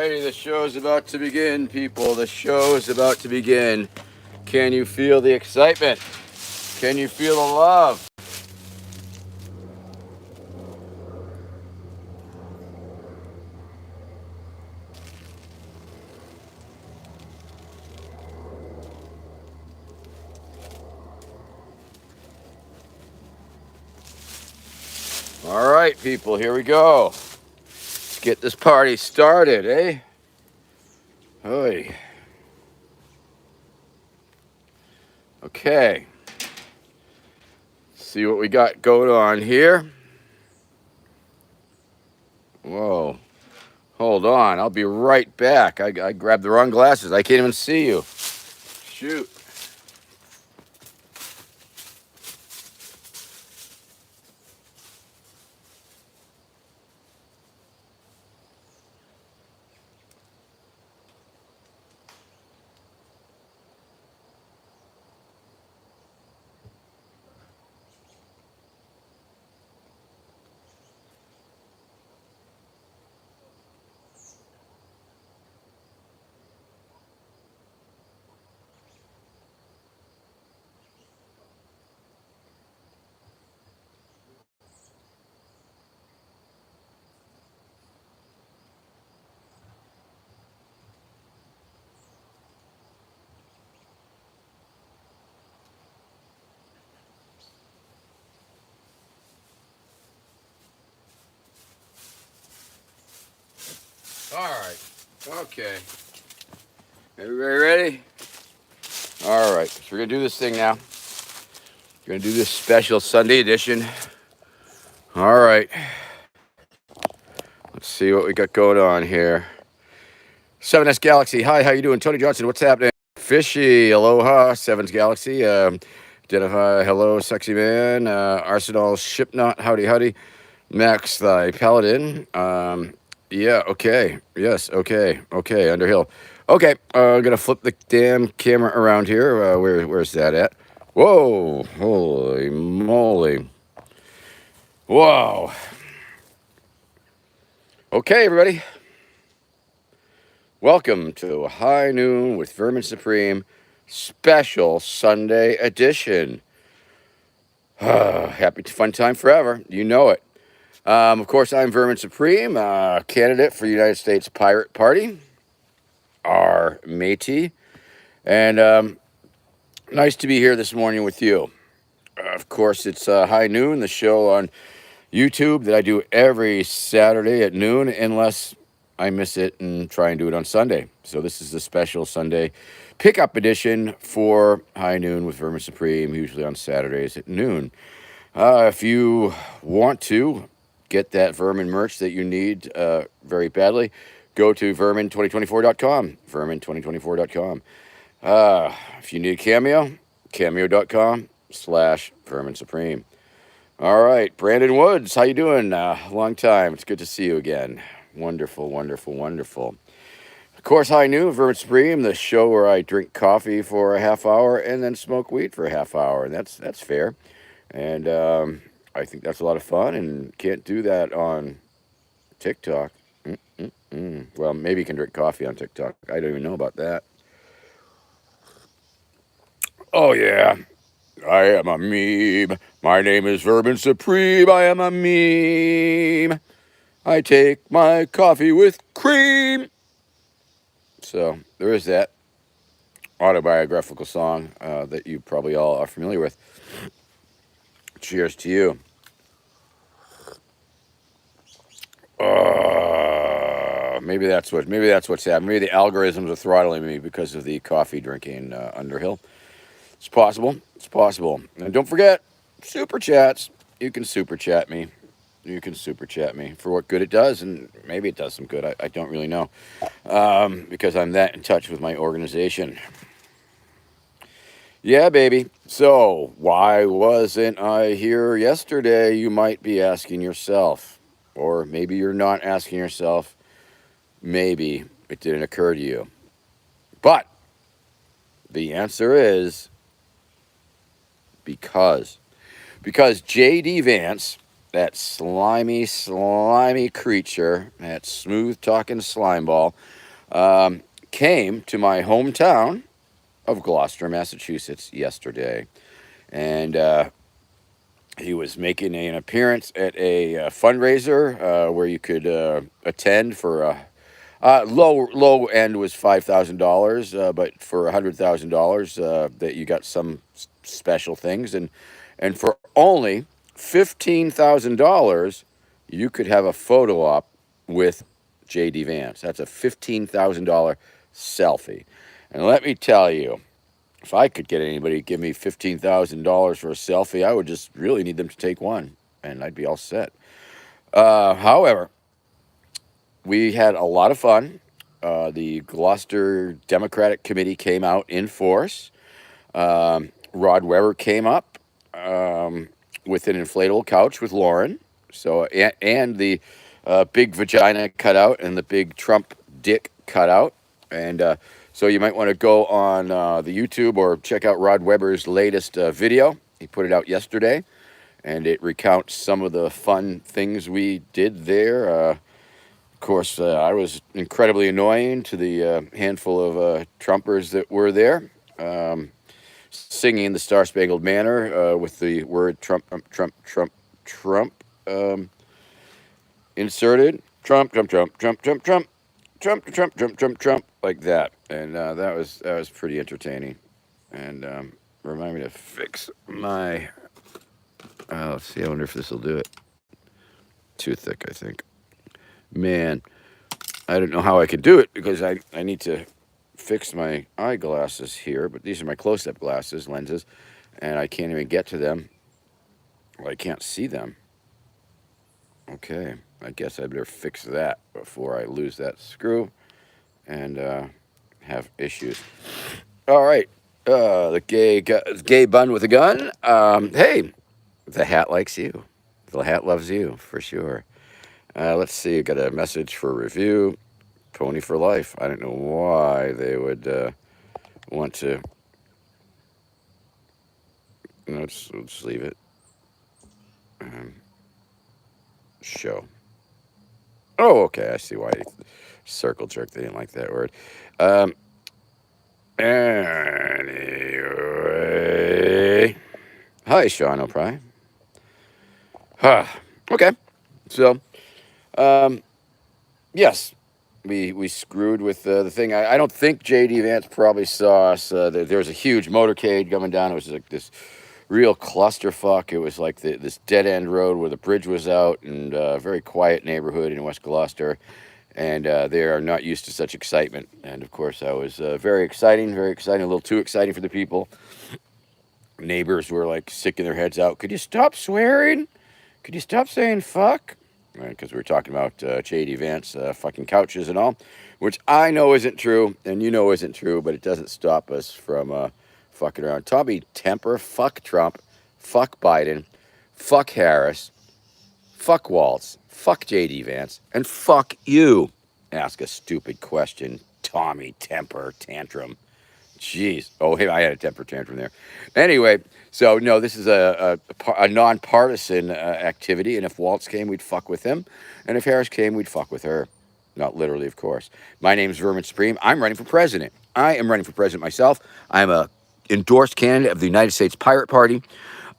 Alrighty, the show's about to begin, people. The show is about to begin. Can you feel the excitement? Can you feel the love? All right, people, here we go. Let's get this party started, eh? Oy. Okay. See what we got going on here. Whoa. Hold on. I'll be right back. I grabbed the wrong glasses. I can't even see you. Shoot. All right. Okay. Everybody ready? All right. So we're going to do this thing now. We're going to do this special Sunday edition. All right. Let's see what we got going on here. 7S Galaxy. Hi, how you doing? Tony Johnson, what's happening? Fishy, aloha. 7's Galaxy. Identify, hello, sexy man. Arsenal Shipknot, howdy, howdy. Max, thy paladin. Yeah, okay. Yes, okay. Okay, Underhill. Okay, I'm gonna flip the damn camera around here. Where's that at? Whoa, holy moly. Whoa. Okay, everybody. Welcome to High Noon with Vermin Supreme, special Sunday edition. Happy fun time forever. You know it. Of course, I'm Vermin Supreme, candidate for United States Pirate Party, our matey. And nice to be here this morning with you. Of course, it's High Noon, the show on YouTube that I do every Saturday at noon, unless I miss it and try and do it on Sunday. So this is the special Sunday pickup edition for High Noon with Vermin Supreme, usually on Saturdays at noon. If you want to get that Vermin merch that you need very badly, go to vermin2024.com, vermin2024.com. If you need a cameo, cameo.com/Vermin Supreme. All right, Brandon Woods, how you doing? Long time. It's good to see you again. Wonderful, wonderful, wonderful. Of course, High Noon, Vermin Supreme, the show where I drink coffee for a half hour and then smoke weed for a half hour, and that's fair. And I think that's a lot of fun, and can't do that on TikTok. Well, maybe you can drink coffee on TikTok. I don't even know about that. Oh, yeah. I am a meme. My name is Vermin Supreme. I am a meme. I take my coffee with cream. So there is that autobiographical song that you probably all are familiar with. Cheers to you. Maybe that's what's happening. Maybe the algorithms are throttling me because of the coffee drinking Underhill. It's possible. It's possible. And don't forget, super chats. You can super chat me. You can super chat me for what good it does, and maybe it does some good. I don't really know because I'm that in touch with my organization. Yeah, baby. So, why wasn't I here yesterday? You might be asking yourself. Or maybe you're not asking yourself. Maybe it didn't occur to you. But the answer is because. Because J.D. Vance that slimy creature, that smooth talking slime ball, came to my hometown of Gloucester, Massachusetts yesterday. And he was making an appearance at a fundraiser where you could attend for low end was $5,000, but for $100,000 that you got some special things, and for only $15,000 you could have a photo op with JD Vance. That's a $15,000 selfie, and let me tell you, if I could get anybody to give me $15,000 for a selfie, I would just really need them to take one, and I'd be all set. However, we had a lot of fun. The Gloucester Democratic Committee came out in force. Rod Weber came up with an inflatable couch with Lauren. So and the big vagina cutout and the big Trump dick cutout. And so you might want to go on the YouTube or check out Rod Weber's latest video. He put it out yesterday, and it recounts some of the fun things we did there. Of course, I was incredibly annoying to the handful of Trumpers that were there, singing the Star Spangled Banner with the word Trump, Trump, Trump, Trump inserted. Trump, Trump, Trump, Trump, Trump, Trump, Trump, Trump, Trump, Trump, Trump, like that. And that was pretty entertaining. And remind me to fix my. Let's see. I wonder if this will do it. Too thick, I think. Man, I don't know how I could do it because I need to fix my eyeglasses here, but these are my close-up glasses, lenses, and I can't even get to them. Well, I can't see them. Okay, I guess I better fix that before I lose that screw and have issues. All right, the gay bun with a gun. Hey, the hat likes you. The hat loves you, for sure. Let's see, I got a message for review. Pony for life. I don't know why they would want to. Let's leave it. Show. Oh, okay. I see why. Circle jerk. They didn't like that word. Anyway. Hi, Sean O'Pry. Okay. So, yes. We screwed with the thing. I don't think J.D. Vance probably saw us. There was a huge motorcade coming down. It was like this real clusterfuck. It was like this dead-end road where the bridge was out, and a very quiet neighborhood in West Gloucester. And they are not used to such excitement. And, of course, that was very exciting, a little too exciting for the people. Neighbors were, like, sticking their heads out. Could you stop swearing? Could you stop saying fuck? Because we were talking about J.D. Vance fucking couches and all, which I know isn't true, and you know isn't true, but it doesn't stop us from fucking around. Tommy Temper, fuck Trump, fuck Biden, fuck Harris, fuck Waltz, fuck J.D. Vance, and fuck you. Ask a stupid question, Tommy Temper Tantrum. Jeez. Oh, hey, I had a temper tantrum there. Anyway, so no, this is a nonpartisan activity, and if Waltz came, we'd fuck with him, and if Harris came, we'd fuck with her. Not literally, of course. My name's Vermin Supreme. I'm running for president. I am running for president myself. I'm a endorsed candidate of the United States Pirate Party,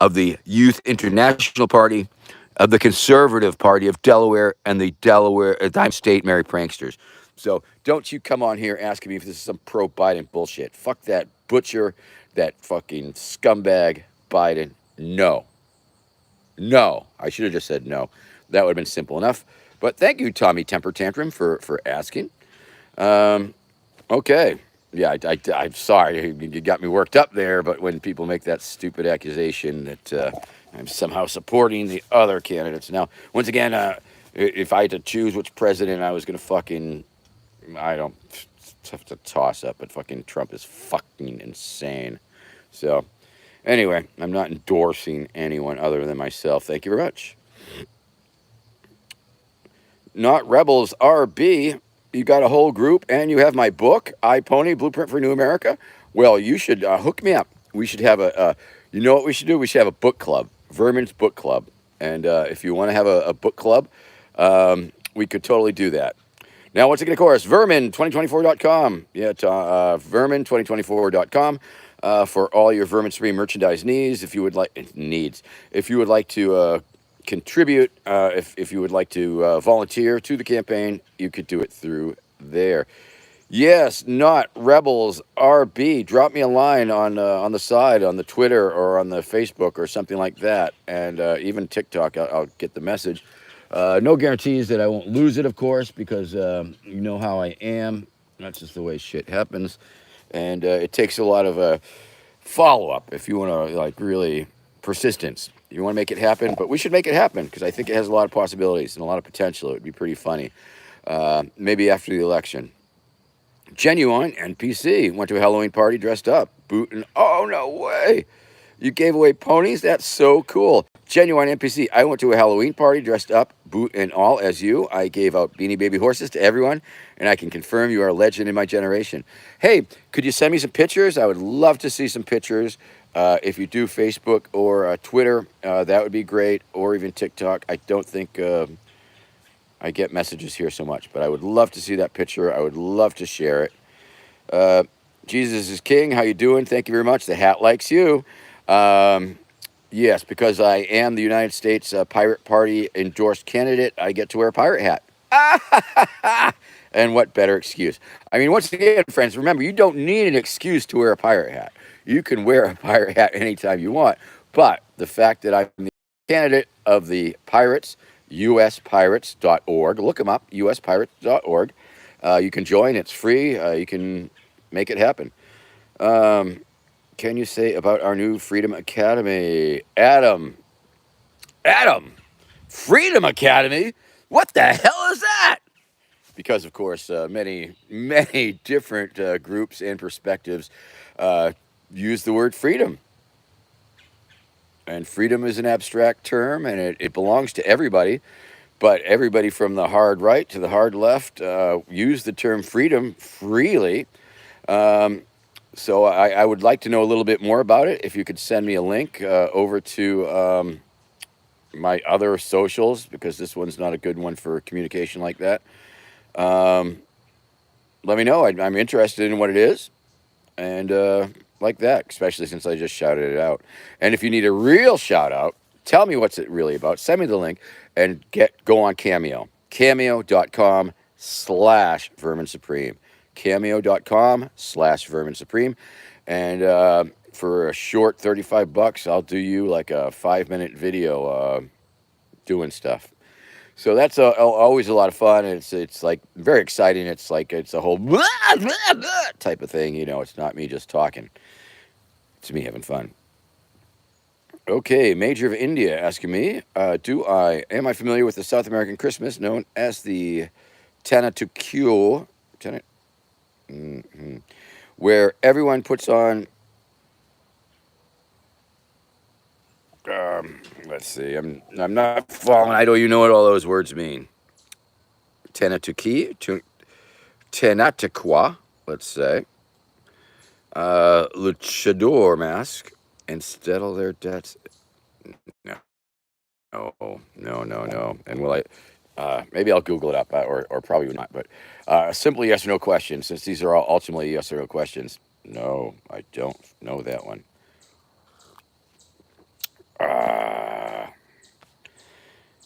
of the Youth International Party, of the Conservative Party of Delaware, and the Delaware State Merry Pranksters. So don't you come on here asking me if this is some pro-Biden bullshit. Fuck that butcher, that fucking scumbag Biden. No. No. I should have just said no. That would have been simple enough. But thank you, Tommy Temper Tantrum, for asking. Okay. Yeah, I'm sorry. You got me worked up there, but when people make that stupid accusation that I'm somehow supporting the other candidates. Now, once again, if I had to choose which president I was going to fucking... I don't have to toss up, but fucking Trump is fucking insane. So, anyway, I'm not endorsing anyone other than myself. Thank you very much. Not Rebels RB. You got a whole group, and you have my book, iPony, Blueprint for New America. Well, you should hook me up. We should have you know what we should do? We should have a book club, Vermin's Book Club. And if you want to have a book club, we could totally do that. Now, once again, of course, vermin2024.com. Yeah, vermin2024.com for all your Vermin Supreme merchandise needs. If you would like if you would like to contribute, if you would like to volunteer to the campaign, you could do it through there. Yes, not Rebels RB. Drop me a line on the side, on the Twitter or on the Facebook or something like that, and even TikTok. I'll get the message. No guarantees that I won't lose it, of course, because you know how I am. That's just the way shit happens, and it takes a lot of follow up if you want to like really persistence. You want to make it happen, but we should make it happen because I think it has a lot of possibilities and a lot of potential. It would be pretty funny. Maybe after the election. Genuine NPC went to a Halloween party dressed up. Bootin'. Oh, no way. You gave away ponies? That's so cool. Genuine NPC. I went to a Halloween party dressed up, boot and all, as you. I gave out Beanie Baby horses to everyone, and I can confirm you are a legend in my generation. Hey, could you send me some pictures? I would love to see some pictures. If you do Facebook or Twitter, that would be great, or even TikTok. I don't think I get messages here so much, but I would love to see that picture. I would love to share it. Jesus is King. How you doing? Thank you very much. The hat likes you. Yes, because I am the United States Pirate Party endorsed candidate, I get to wear a pirate hat. And what better excuse? I mean, once again, friends, remember, you don't need an excuse to wear a pirate hat. You can wear a pirate hat anytime you want. But the fact that I'm the candidate of the Pirates, uspirates.org, look them up, uspirates.org. You can join, it's free. You can make it happen. Can you say about our new Freedom Academy? Adam, Freedom Academy? What the hell is that? Because, of course, many different groups and perspectives use the word freedom. And freedom is an abstract term, and it belongs to everybody. But everybody from the hard right to the hard left use the term freedom freely. So I would like to know a little bit more about it. If you could send me a link over to my other socials, because this one's not a good one for communication like that. Let me know. I'm interested in what it is. And like that, especially since I just shouted it out. And if you need a real shout out, tell me what's it really about. Send me the link and go on Cameo. Cameo.com/Vermin Supreme. Cameo.com/Vermin Supreme. And for a short $35, I'll do you like a 5-minute video doing stuff. So that's always a lot of fun. And it's like very exciting. It's like it's a whole blah, blah, blah type of thing. You know, it's not me just talking. It's me having fun. Okay, Major of India asking me, am I familiar with the South American Christmas known as the Tanatuquio, where everyone puts on, let's see, I'm not following, I don't even know what all those words mean. Tanatuqua, let's say, luchador mask, instead of their debts. No. And will I? Maybe I'll Google it up, or probably not. But simple yes or no questions, since these are all ultimately yes or no questions. No, I don't know that one.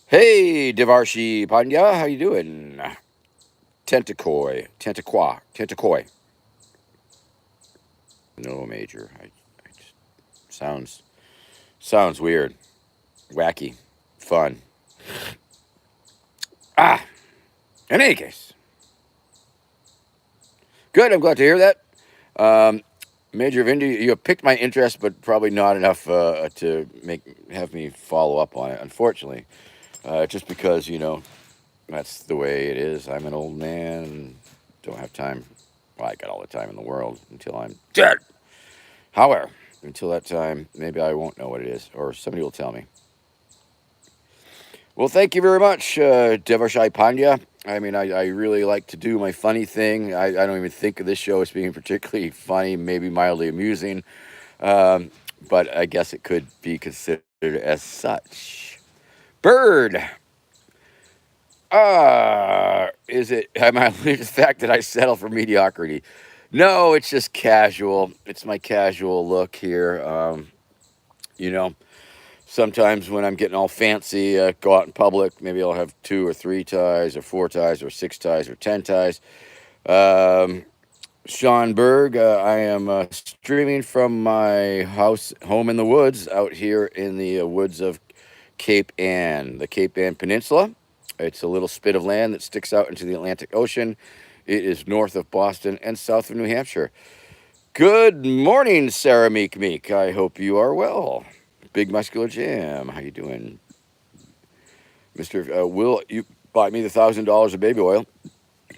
Hey, Devarshi Pandya, how you doing? Tentacoi. No, Major. I just sounds weird, wacky, fun. In any case, good. I'm glad to hear that. Major of India, you have piqued my interest, but probably not enough to have me follow up on it. Unfortunately, just because that's the way it is. I'm an old man and don't have time. Well, I got all the time in the world until I'm dead. However, until that time, maybe I won't know what it is, or somebody will tell me. Well, thank you very much, Devarshai Pandya. I mean, I really like to do my funny thing. I don't even think of this show as being particularly funny, maybe mildly amusing, but I guess it could be considered as such. Bird. Is it? Am I alluding to the fact that I settle for mediocrity? No, it's just casual. It's my casual look here. You know, sometimes when I'm getting all fancy, go out in public, maybe I'll have two or three ties, or four ties, or six ties, or 10 ties. Um, Sean Berg, I am streaming from my house, home in the woods, out here in the woods of Cape Ann, the Cape Ann Peninsula. It's a little spit of land that sticks out into the Atlantic Ocean. It is north of Boston and south of New Hampshire. Good morning, Sarah Meek Meek. I hope you are well. Big Muscular Jam, how you doing? Mr. Will you buy me the $1,000 of baby oil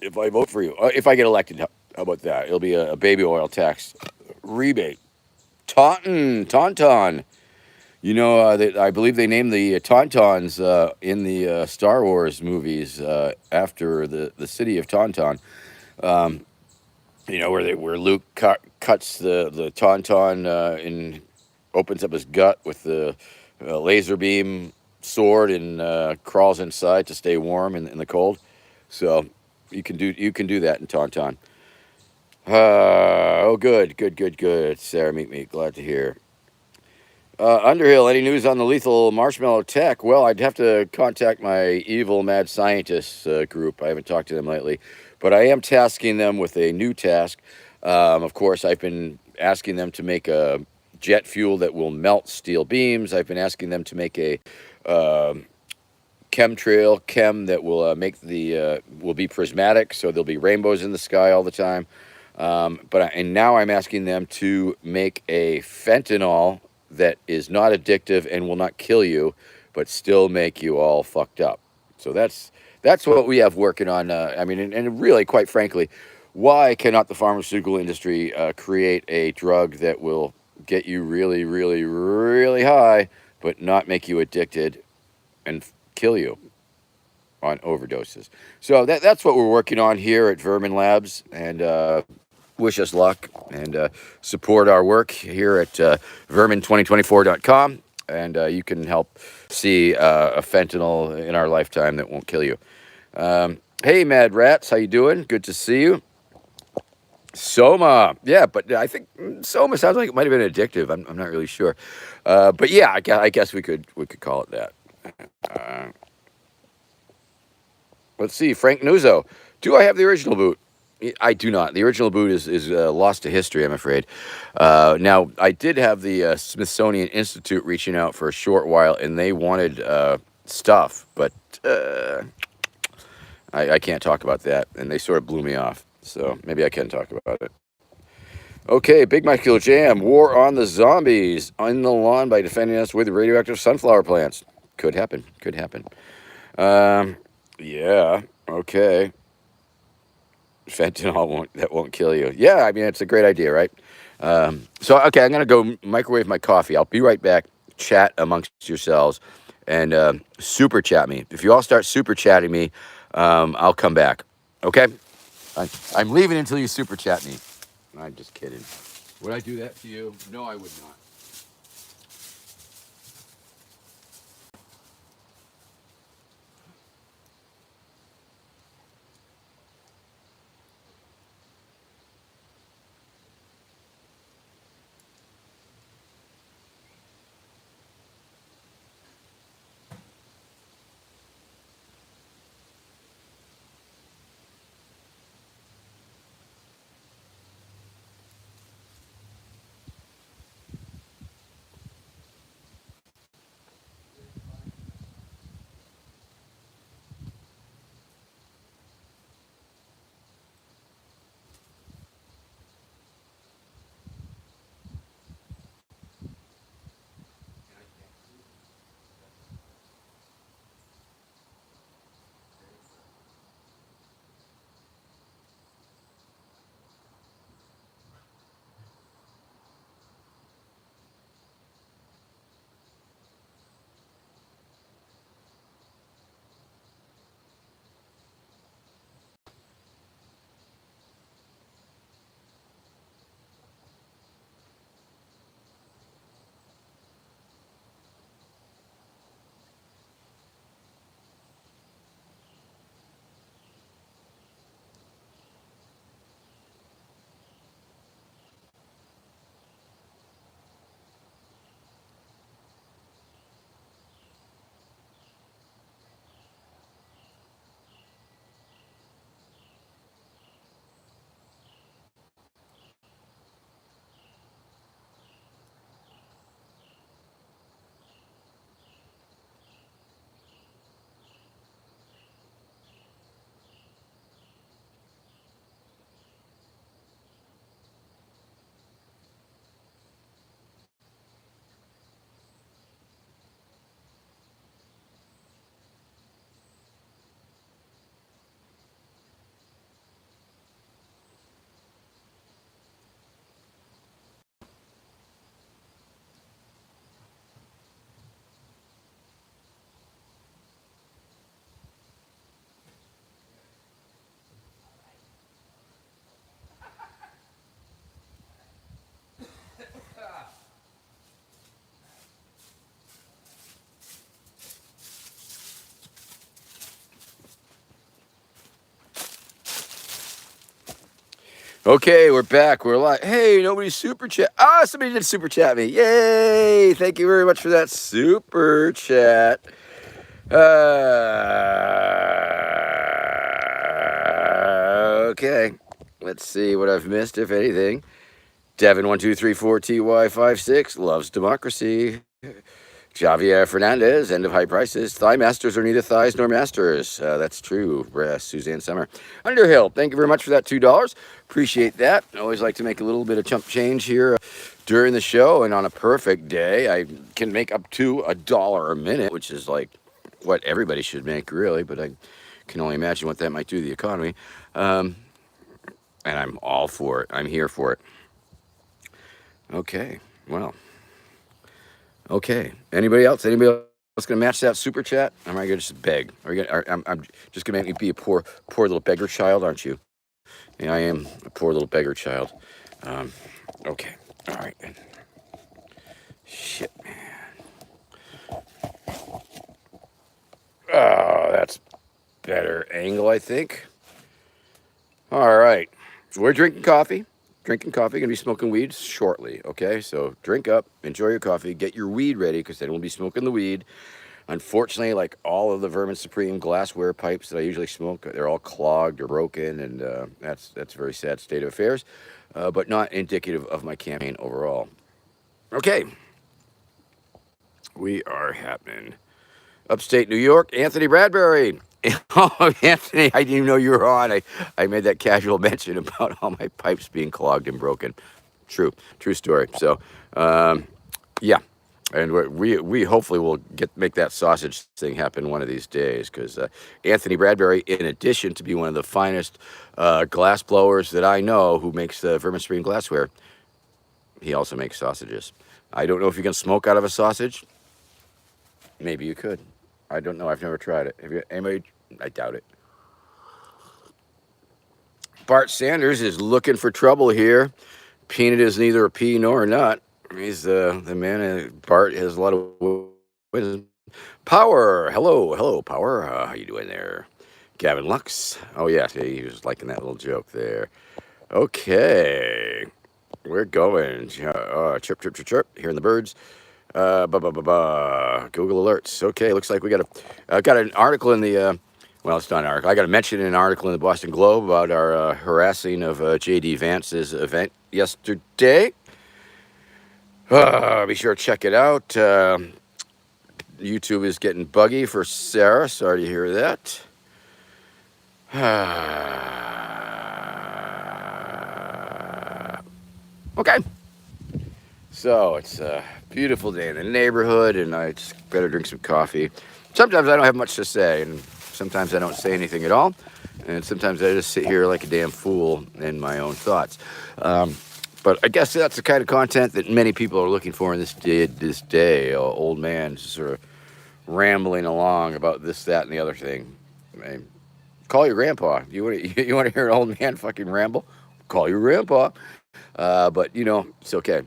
if I vote for you? If I get elected, how about that? It'll be a baby oil tax rebate. Tauntaun. You know, I believe they named the Tauntauns in the Star Wars movies after the city of Tauntaun. Um, you know, where Luke cuts the Tauntaun and opens up his gut with the laser beam sword and crawls inside to stay warm in the cold. So you can do that in Tauntaun. Oh, good. Sarah, meet me. Glad to hear. Underhill, any news on the lethal marshmallow tech? Well, I'd have to contact my evil mad scientists group. I haven't talked to them lately, but I am tasking them with a new task. Of course, I've been asking them to make a jet fuel that will melt steel beams. I've been asking them to make a chemtrail chem that will make the will be prismatic, so there'll be rainbows in the sky all the time. And now I'm asking them to make a fentanyl that is not addictive and will not kill you, but still make you all fucked up. So that's what we have working on. I mean, and really, quite frankly, why cannot the pharmaceutical industry create a drug that will get you really, really, really high, but not make you addicted and kill you on overdoses? So that's what we're working on here at Vermin Labs, and wish us luck and support our work here at vermin2024.com. And you can help see a fentanyl in our lifetime that won't kill you. Hey, Mad Rats, how you doing? Good to see you. Soma, yeah, but I think Soma sounds like it might have been addictive. I'm not really sure, but yeah, I guess we could call it that. Uh, let's see, Frank Nuzzo. Do I have the original boot? I do not. The original boot is lost to history, I'm afraid. Now, I did have the Smithsonian Institute reaching out for a short while, and they wanted stuff, but I can't talk about that, and they sort of blew me off. So maybe I can talk about it. Okay, Big Muscular Jam. War on the zombies on the lawn by defending us with radioactive sunflower plants. Could happen. Could happen. Yeah. Okay. Fentanyl won't kill you. Yeah, I mean it's a great idea, right? So okay, I'm gonna go microwave my coffee. I'll be right back. Chat amongst yourselves and super chat me. If you all start super chatting me, I'll come back. Okay? I'm leaving until you super chat me. I'm just kidding. Would I do that to you? No, I would not. Okay, we're back. We're live. Hey, nobody super chat. Ah, somebody did super chat me. Yay! Thank you very much for that super chat. Okay. Let's see what I've missed, if anything. Devin1234TY56 loves democracy. Javier Fernandez, end of high prices. Thigh masters are neither thighs nor masters. That's true. Suzanne Summer. Underhill, thank you very much for that $2. Appreciate that. I always like to make a little bit of chump change here during the show. And on a perfect day, I can make up to $1 a minute, which is like what everybody should make, really. But I can only imagine what that might do to the economy. And I'm all for it. I'm here for it. Okay. Well. Okay. Anybody else? Anybody else going to match that super chat? Am I going to just beg? I'm just going to make me be a poor little beggar child, aren't you? Yeah, I am a poor little beggar child. Okay. All right. Shit, man. Oh, that's better angle, I think. All right. So we're drinking coffee. Gonna be smoking weed shortly. Okay, so drink up, enjoy your coffee, get your weed ready, because then we'll be smoking the weed. Unfortunately, like all of the Vermin Supreme glassware pipes that I usually smoke, they're all clogged or broken, and that's a very sad state of affairs, but not indicative of my campaign overall. Okay, we are happening. Upstate New York, Anthony Bradbury. Oh, Anthony, I didn't even know you were on. I made that casual mention about all my pipes being clogged and broken. True story. So, yeah, and we hopefully will make that sausage thing happen one of these days, because Anthony Bradbury, in addition to be one of the finest glass blowers that I know, who makes Vermin Supreme glassware, he also makes sausages. I don't know if you can smoke out of a sausage. Maybe you could. I don't know. I've never tried it. Have you? Anybody? I doubt it. Bart Sanders is looking for trouble here. Peanut is neither a pea nor a nut. He's the man. Bart has a lot of wisdom. Power. Hello, Power. How you doing there? Gavin Lux. Oh, yeah, he was liking that little joke there. Okay. We're going. Chirp, chirp, chirp, chirp. Hearing the birds. Google Alerts. Okay, looks like we got an article in the, well, it's not an article. I got to mention an article in the Boston Globe about our harassing of J.D. Vance's event yesterday. Be sure to check it out. YouTube is getting buggy for Sarah. Sorry to hear that. Okay. So it's a beautiful day in the neighborhood, and I just better drink some coffee. Sometimes I don't have much to say, and sometimes I don't say anything at all, and sometimes I just sit here like a damn fool in my own thoughts. But I guess that's the kind of content that many people are looking for in this day. Old man sort of rambling along about this, that, and the other thing. I mean, call your grandpa. You want to hear an old man fucking ramble? Call your grandpa. But it's okay.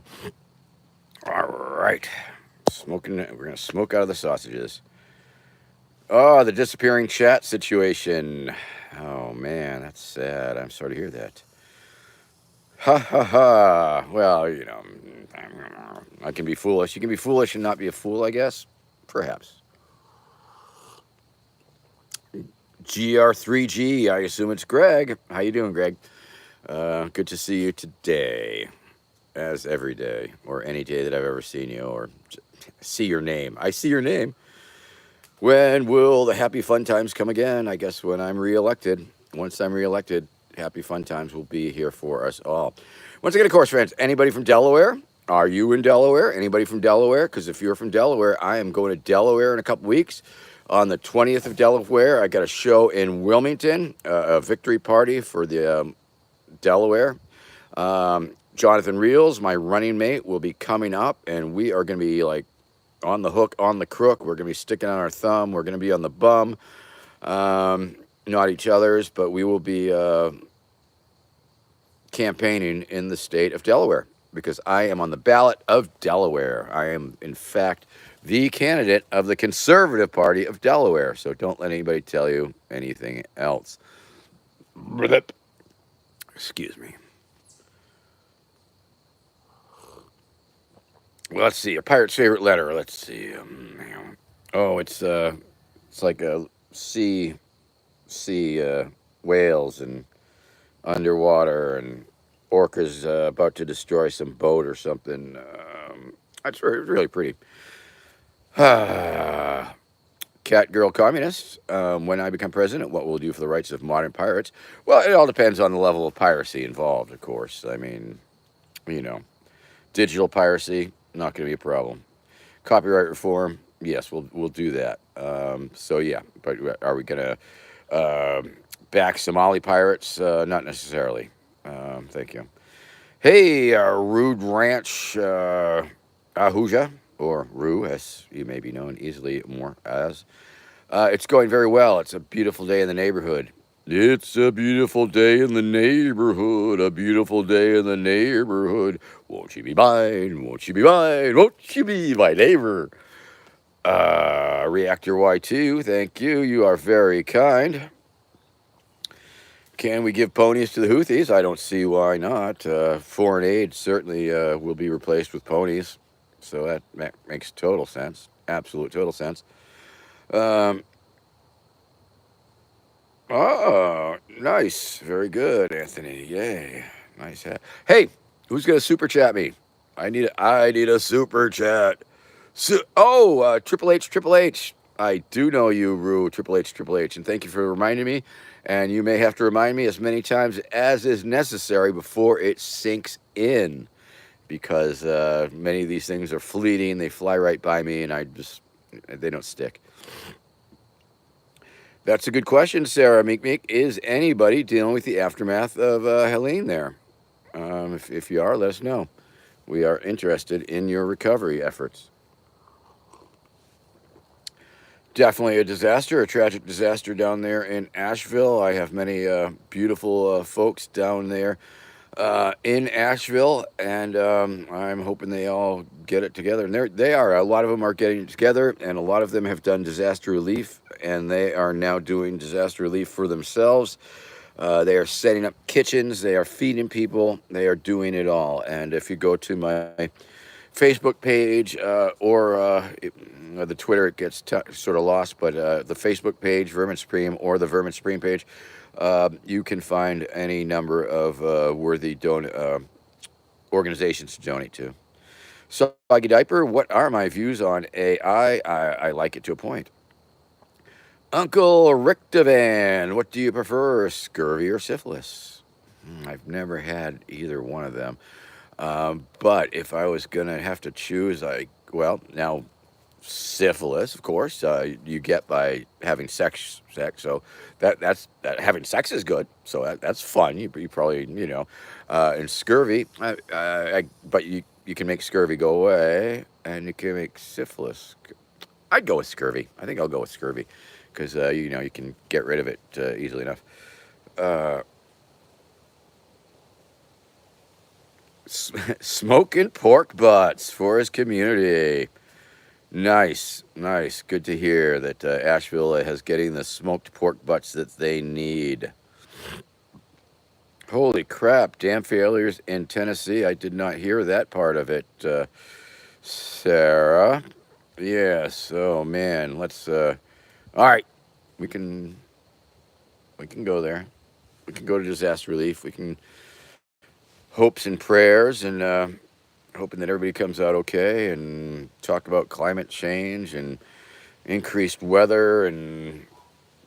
All right, smoking. We're gonna smoke out of the sausages. Oh, the disappearing chat situation. Oh man, that's sad. I'm sorry to hear that. Ha ha ha. Well, I can be foolish. You can be foolish and not be a fool, I guess. Perhaps. GR3G. I assume it's Greg. How you doing, Greg? Good to see you today, as every day, or any day that I've ever seen you, or see your name. I see your name. When will the happy fun times come again? I guess when I'm reelected. Once I'm reelected, happy fun times will be here for us all. Once again, of course, friends, anybody from Delaware? Are you in Delaware? Anybody from Delaware? Because if you're from Delaware, I am going to Delaware in a couple weeks. On the 20th of Delaware, I got a show in Wilmington, a victory party for the Delaware. Jonathan Reels, my running mate, will be coming up, and we are going to be like on the hook, on the crook. We're going to be sticking on our thumb. We're going to be on the bum. Not each other's, but we will be campaigning in the state of Delaware, because I am on the ballot of Delaware. I am, in fact, the candidate of the Conservative Party of Delaware. So don't let anybody tell you anything else. Excuse me. Well, let's see. A pirate's favorite letter. Let's see. Oh, it's like a sea whales and underwater and orcas about to destroy some boat or something. That's really pretty. Cat girl communists. When I become president, what will do for the rights of modern pirates? Well, it all depends on the level of piracy involved, of course. I mean, you know, digital piracy not going to be a problem. Copyright reform, yes, we'll do that. So yeah, but are we going to back Somali pirates? Not necessarily. Thank you. Hey, Rude Ranch Ahuja, or Rue, as you may be known easily more as. It's going very well. It's a beautiful day in the neighborhood. It's a beautiful day in the neighborhood, a beautiful day in the neighborhood. Won't you be mine? Won't you be mine? Won't you be my neighbor? Reactor Y2, thank you. You are very kind. Can we give ponies to the Houthis? I don't see why not. Foreign aid certainly will be replaced with ponies. So that makes total sense. Absolute total sense. Um, oh, nice. Very good, Anthony. Yay. Nice hat. Hey, who's going to super chat me? I need a super chat. Triple H, Triple H. I do know you, Rue, Triple H, Triple H, and thank you for reminding me. And you may have to remind me as many times as is necessary before it sinks in, because many of these things are fleeting. They fly right by me, and they don't stick. That's a good question, Sarah Meek Meek. Is anybody dealing with the aftermath of Helene there? If you are, let us know. We are interested in your recovery efforts. Definitely a disaster, a tragic disaster down there in Asheville. I have many beautiful folks down there in Asheville, and I'm hoping they all get it together. And they are. A lot of them are getting it together, and a lot of them have done disaster relief, and they are now doing disaster relief for themselves. They are setting up kitchens. They are feeding people. They are doing it all. And if you go to my Facebook page the Twitter, it gets sort of lost, but the Facebook page, Vermin Supreme, or the Vermin Supreme page, you can find any number of worthy organizations to donate to. Soggy Diaper, what are my views on AI? I like it to a point. Uncle Richtovan, what do you prefer, scurvy or syphilis? I've never had either one of them. But if I was gonna have to choose, now syphilis, of course, you get by having sex. So that having sex is good. So that's fun. You probably and scurvy. But you can make scurvy go away, and you can make syphilis. I'd go with scurvy. I think I'll go with scurvy because you can get rid of it easily enough. Uh, Smoking pork butts for his community. Nice, nice. Good to hear that Asheville has getting the smoked pork butts that they need. Holy crap! Dam failures in Tennessee. I did not hear that part of it, Sarah. Yes. Oh man. Let's. All right. We can. We can go there. We can go to disaster relief. We can hopes and prayers and hoping that everybody comes out okay and talk about climate change and increased weather and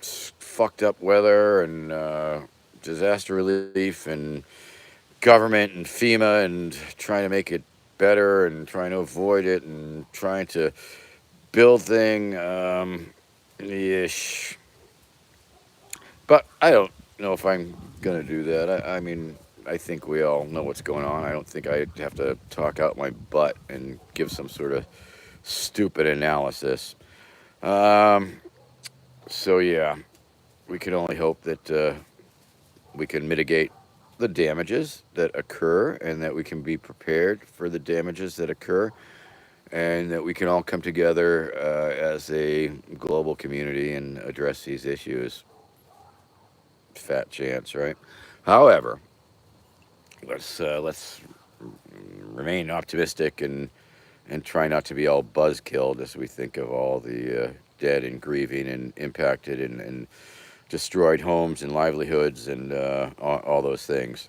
fucked up weather and disaster relief and government and FEMA and trying to make it better and trying to avoid it and trying to build thing ish. But I don't know if I'm gonna do that. I mean, I think we all know what's going on. I don't think I have to talk out my butt and give some sort of stupid analysis. Um, so yeah, we can only hope that we can mitigate the damages that occur and that we can be prepared for the damages that occur and that we can all come together as a global community and address these issues. Fat chance, right? However, let's remain optimistic and and try not to be all buzzkilled as we think of all the dead and grieving and impacted and destroyed homes and livelihoods and all those things.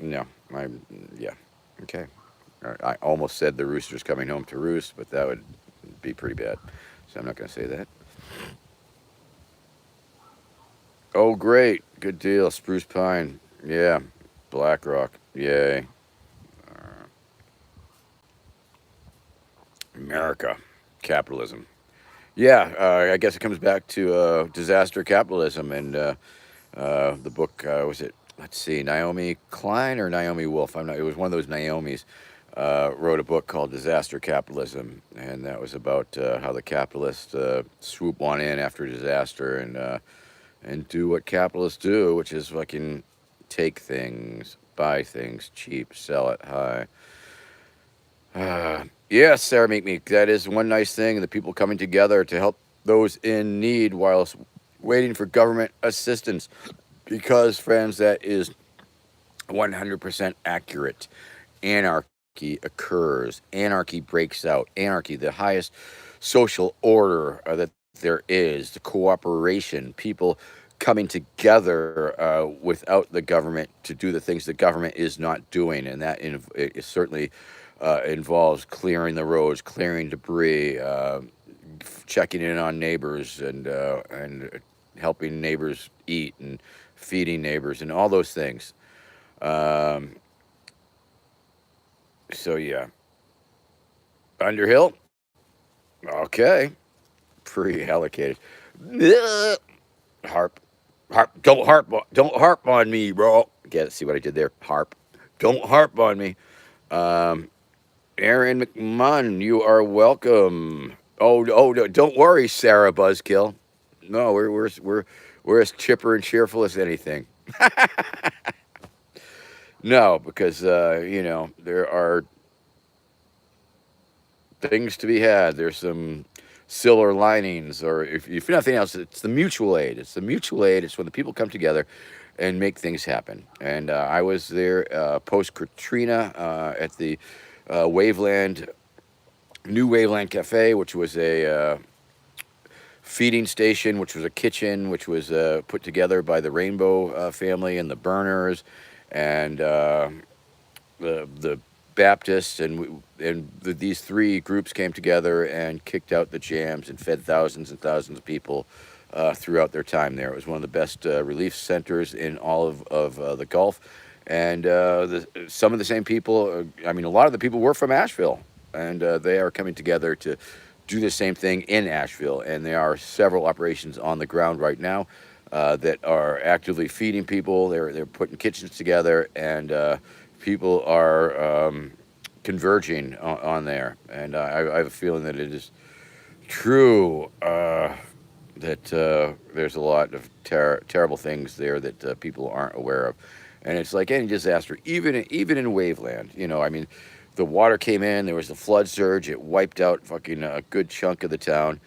No, yeah, okay. I almost said the rooster's coming home to roost, but that would be pretty bad. So I'm not going to say that. Oh, great. Good deal. Spruce pine. Yeah. Black rock. Yay. America. Capitalism. Yeah, I guess it comes back to disaster capitalism and the book was it? Let's see, Naomi Klein or Naomi Wolf. I'm not. It was one of those Naomis. Wrote a book called Disaster Capitalism, and that was about how the capitalists swoop on in after disaster and do what capitalists do, which is fucking take things, buy things cheap, sell it high. Yes, Sarah Meekmeek, that is one nice thing. The people coming together to help those in need whilst waiting for government assistance. Because, friends, that is 100% accurate. Anarchy occurs. Anarchy breaks out. Anarchy, the highest social order that there is, the cooperation, people coming together without the government to do the things the government is not doing. And that it certainly involves clearing the roads, clearing debris, checking in on neighbors, and helping neighbors eat and feeding neighbors and all those things. Um, so yeah, Underhill. Okay, pre-allocated. Harp, harp. Don't harp on me, bro. Get it? See what I did there? Harp. Don't harp on me. Um, Aaron McMunn, you are welcome. Oh, no, don't worry, Sarah Buzzkill. No, we're as chipper and cheerful as anything. No, because there are things to be had. There's some silver linings, or if nothing else, it's the mutual aid. It's the mutual aid. It's when the people come together and make things happen. And I was there post Katrina at the Waveland New Waveland Cafe, which was a feeding station, which was a kitchen, which was put together by the Rainbow family and the Burners, and the Baptists, and these three groups came together and kicked out the jams and fed thousands and thousands of people throughout their time there. It was one of the best relief centers in all of the Gulf, and some of the same people. I mean, a lot of the people were from Asheville, and they are coming together to do the same thing in Asheville. And there are several operations on the ground right now that are actively feeding people. They're putting kitchens together, and people are converging on there. And I have a feeling that it is true that there's a lot of terrible things there that people aren't aware of. And it's like any disaster, even in Waveland. I mean, the water came in. There was a flood surge. It wiped out fucking a good chunk of the town.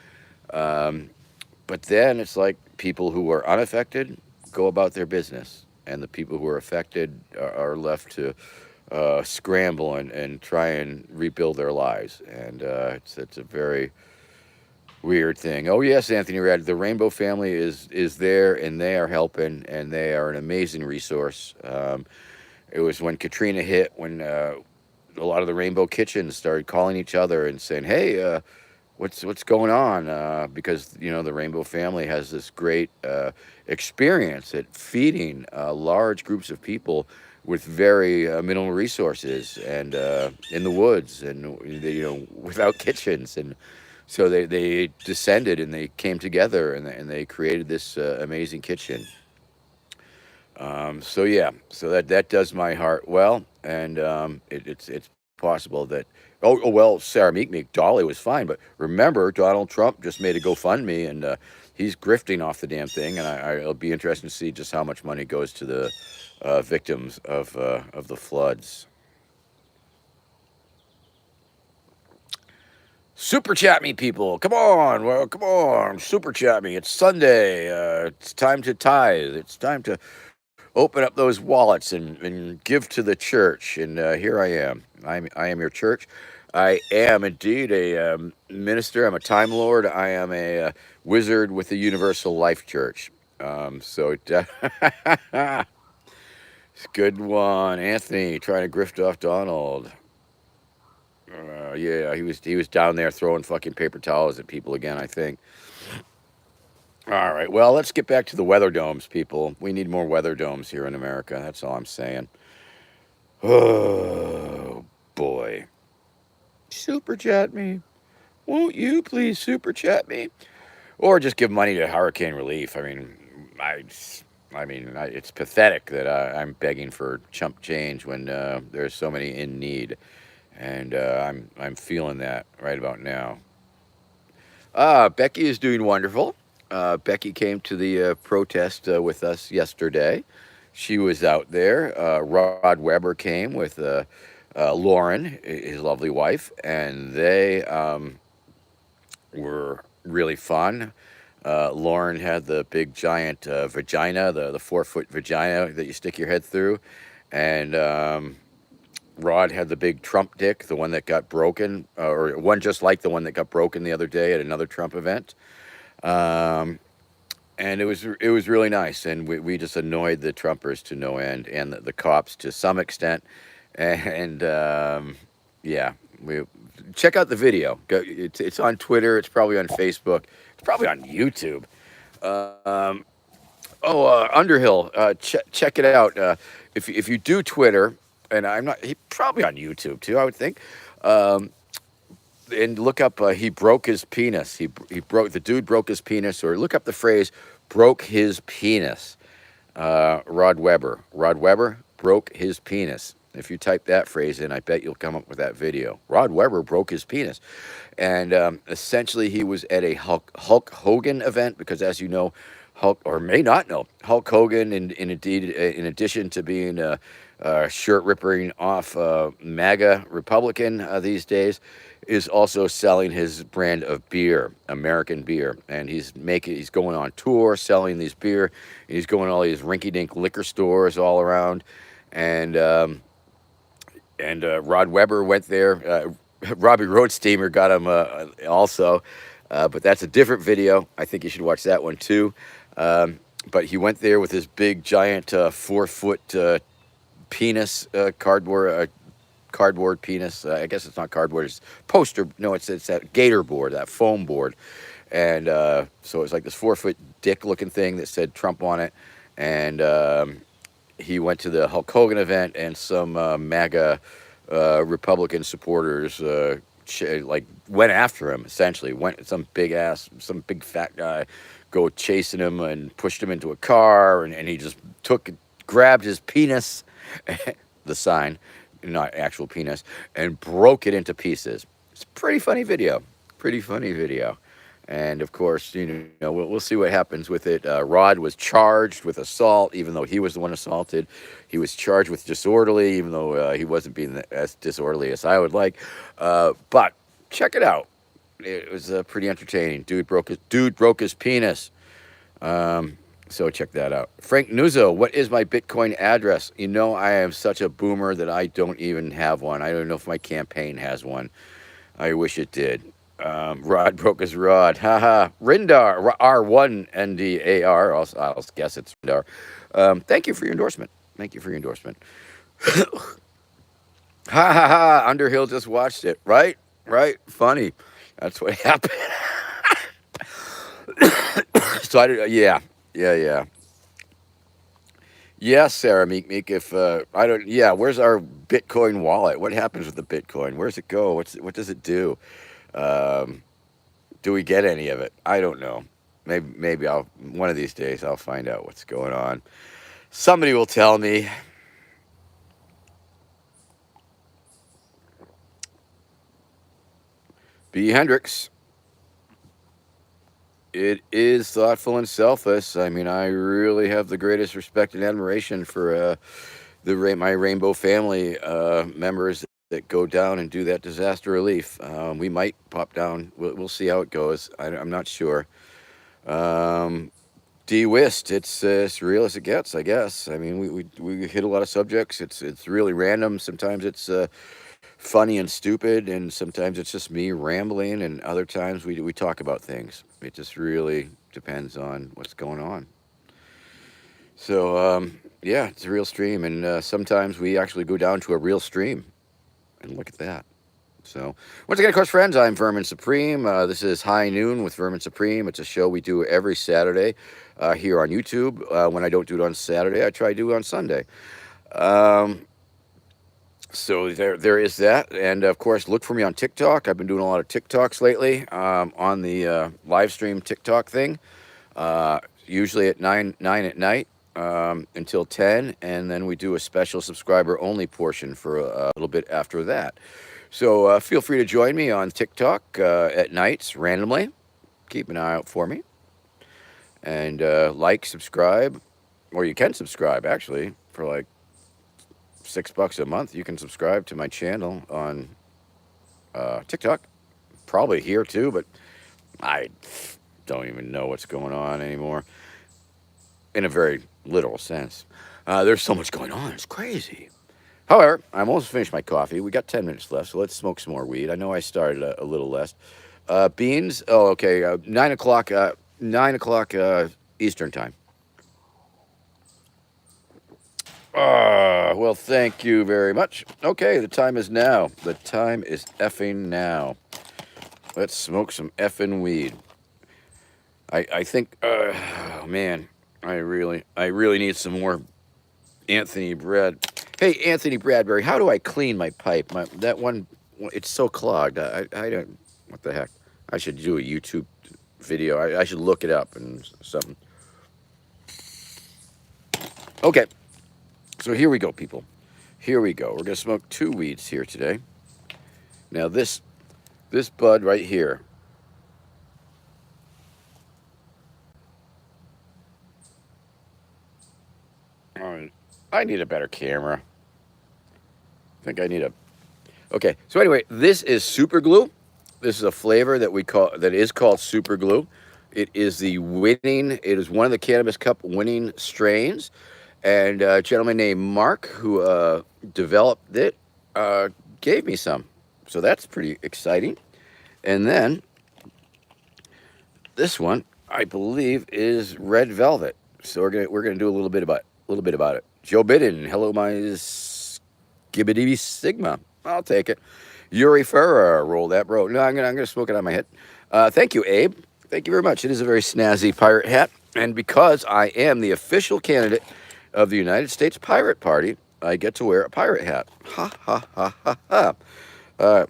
But then it's like people who are unaffected go about their business, and the people who are affected are left to scramble and try and rebuild their lives. And it's a very weird thing. Oh yes, Anthony Red, the Rainbow family is there, and they are helping, and they are an amazing resource. It was when Katrina hit, when a lot of the Rainbow kitchens started calling each other and saying, "Hey, what's going on?" Because the Rainbow family has this great experience at feeding large groups of people with very minimal resources and in the woods and without kitchens. And so they descended and they came together and they created this amazing kitchen. So yeah, so that does my heart well, and it's possible that well, Sarah Meek Dolly was fine, but remember Donald Trump just made a GoFundMe, and he's grifting off the damn thing, and it'll be interesting to see just how much money goes to the victims of the floods. Super chat me, people. Come on. Well, come on. Super chat me. It's Sunday. It's time to tithe. It's time to open up those wallets and give to the church. And here I am. I am your church. I am indeed a minister. I'm a Time Lord. I am a wizard with the Universal Life Church. So it's a good one, Anthony, trying to grift off Donald. Yeah, he was down there throwing fucking paper towels at people again, I think. All right, well, let's get back to the weather domes, people. We need more weather domes here in America. That's all I'm saying. Oh boy, super chat me. Won't you please super chat me, or just give money to hurricane relief? I, it's pathetic that I'm begging for chump change when there's so many in need, and I'm feeling that right about now. Becky is doing wonderful. Becky came to the protest with us yesterday. She was out there. Rod Weber came with Lauren, his lovely wife, and they were really fun. Lauren had the big giant vagina, the 4 foot vagina that you stick your head through, and Rod had the big Trump dick, the one that got broken, or one just like the one that got broken the other day at another Trump event. Um, and it was really nice, and we just annoyed the Trumpers to no end, and the cops to some extent, and yeah, we check out the video. It's on Twitter. It's probably on Facebook. It's probably on YouTube. Um, Underhill, check it out. If you do Twitter, and I'm not, he probably on YouTube too, I would think. Um, and look up, he broke his penis. He broke, the dude broke his penis, or look up the phrase broke his penis. Rod Weber. Rod Weber broke his penis. If you type that phrase in, I bet you'll come up with that video. Rod Weber broke his penis. And essentially, he was at a Hulk Hogan event because, as you know, Hulk, or may not know, Hulk Hogan, indeed, in addition to being a shirt ripping off MAGA Republican these days, is also selling his brand of beer, American beer, and he's going on tour selling these beer. He's going to all these rinky-dink liquor stores all around, and Rod Weber went there. Robbie Roadsteamer got him also, but that's a different video. I think you should watch that one too. But he went there with his big, giant 4 foot penis, cardboard penis. I guess it's not cardboard. It's poster. No, it's that gator board, that foam board. And so it was like this 4 foot dick looking thing that said Trump on it. And he went to the Hulk Hogan event, and some MAGA Republican supporters like went after him. Essentially, went some big fat guy, go chasing him and pushed him into a car, and he just grabbed his penis, the sign, not actual penis, and broke it into pieces. It's a pretty funny video. Pretty funny video. And of course, we'll see what happens with it. Rod was charged with assault, even though he was the one assaulted. He was charged with disorderly, even though he wasn't being as disorderly as I would like. But check it out. It was pretty entertaining. Dude broke his penis. So check that out. Frank Nuzzo, what is my Bitcoin address? I am such a boomer that I don't even have one. I don't know if my campaign has one. I wish it did. Rod broke his rod. Haha. Rindar, R1NDAR. I'll guess it's Rindar. Thank you for your endorsement. Thank you for your endorsement. Ha ha ha. Underhill just watched it. Right? Funny. That's what happened. So yeah. Yes, Sarah Meek. If I don't, yeah. Where's our Bitcoin wallet? What happens with the Bitcoin? Where's it go? What does it do? Do we get any of it? I don't know. Maybe one of these days I'll find out what's going on. Somebody will tell me. B. Hendricks. It is thoughtful and selfless. I really have the greatest respect and admiration for my Rainbow family members that go down and do that disaster relief. We might pop down. We'll see how it goes. I'm not sure. De-whist. It's as real as it gets, I guess. I mean, we hit a lot of subjects. It's really random. Sometimes it's funny and stupid, and sometimes it's just me rambling, and other times we talk about things. It just really depends on what's going on. So yeah, it's a real stream, and sometimes we actually go down to a real stream, and look at that. So, once again, of course, friends, I'm Vermin Supreme. This is High Noon with Vermin Supreme. It's a show we do every Saturday here on YouTube. When I don't do it on Saturday, I try to do it on Sunday. Um, so there is that, and of course, look for me on TikTok. I've been doing a lot of TikToks lately on the live stream TikTok thing. Usually at nine at night until 10, and then we do a special subscriber only portion for a little bit after that. So feel free to join me on TikTok at nights randomly. Keep an eye out for me. And like, subscribe, or you can subscribe actually for like $6 a month. You can subscribe to my channel on TikTok. Probably here too, but I don't even know what's going on anymore in a very literal sense. There's so much going on. It's crazy. However, I'm almost finished my coffee. We got 10 minutes left, so let's smoke some more weed. I know I started a little less. Beans. Oh, okay. 9 o'clock. 9 o'clock Eastern time. Well, thank you very much. Okay, the time is now. The time is effing now. Let's smoke some effing weed. I think. Oh man, I really need some more Anthony Brad. Hey, Anthony Bradbury, how do I clean my pipe? That one, it's so clogged. I don't. What the heck? I should do a YouTube video. I should look it up and something. Okay, so here we go, people. Here we go. We're gonna smoke 2 weeds here today. Now this bud right here. I need a better camera. I think I need a. Okay, so anyway, this is super glue. This is a flavor that is called super glue. It is it is one of the Cannabis Cup winning strains, and a gentleman named Mark who developed it gave me some, so that's pretty exciting. And then this one, I believe, is red velvet. So we're gonna do a little bit about it. Joe Biden, hello my skibbity sigma. I'll take it. Yuri Ferrer, roll that, bro. No, I'm gonna smoke it on my head. Thank you, Abe. Thank you very much. It is a very snazzy pirate hat, and because I am the official candidate of the United States Pirate Party, I get to wear a pirate hat. Ha ha ha ha ha. Uh,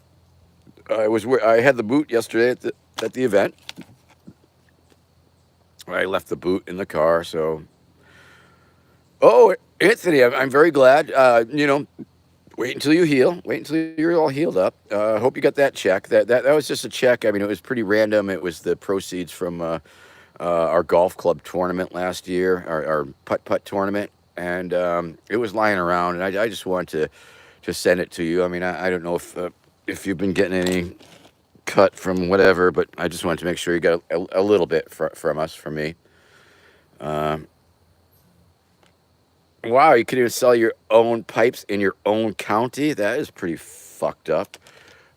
I had the boot yesterday at the event. I left the boot in the car, so. Oh, Anthony, I'm very glad. Wait until you heal. Wait until you're all healed up. Hope you got that check. That was just a check. I mean, it was pretty random. It was the proceeds from our golf club tournament last year, our putt tournament, and it was lying around, and I just wanted to send it to you. I mean, I don't know if you've been getting any cut from whatever, but I just wanted to make sure you got a little bit from me. Wow, you can even sell your own pipes in your own county? That is pretty fucked up.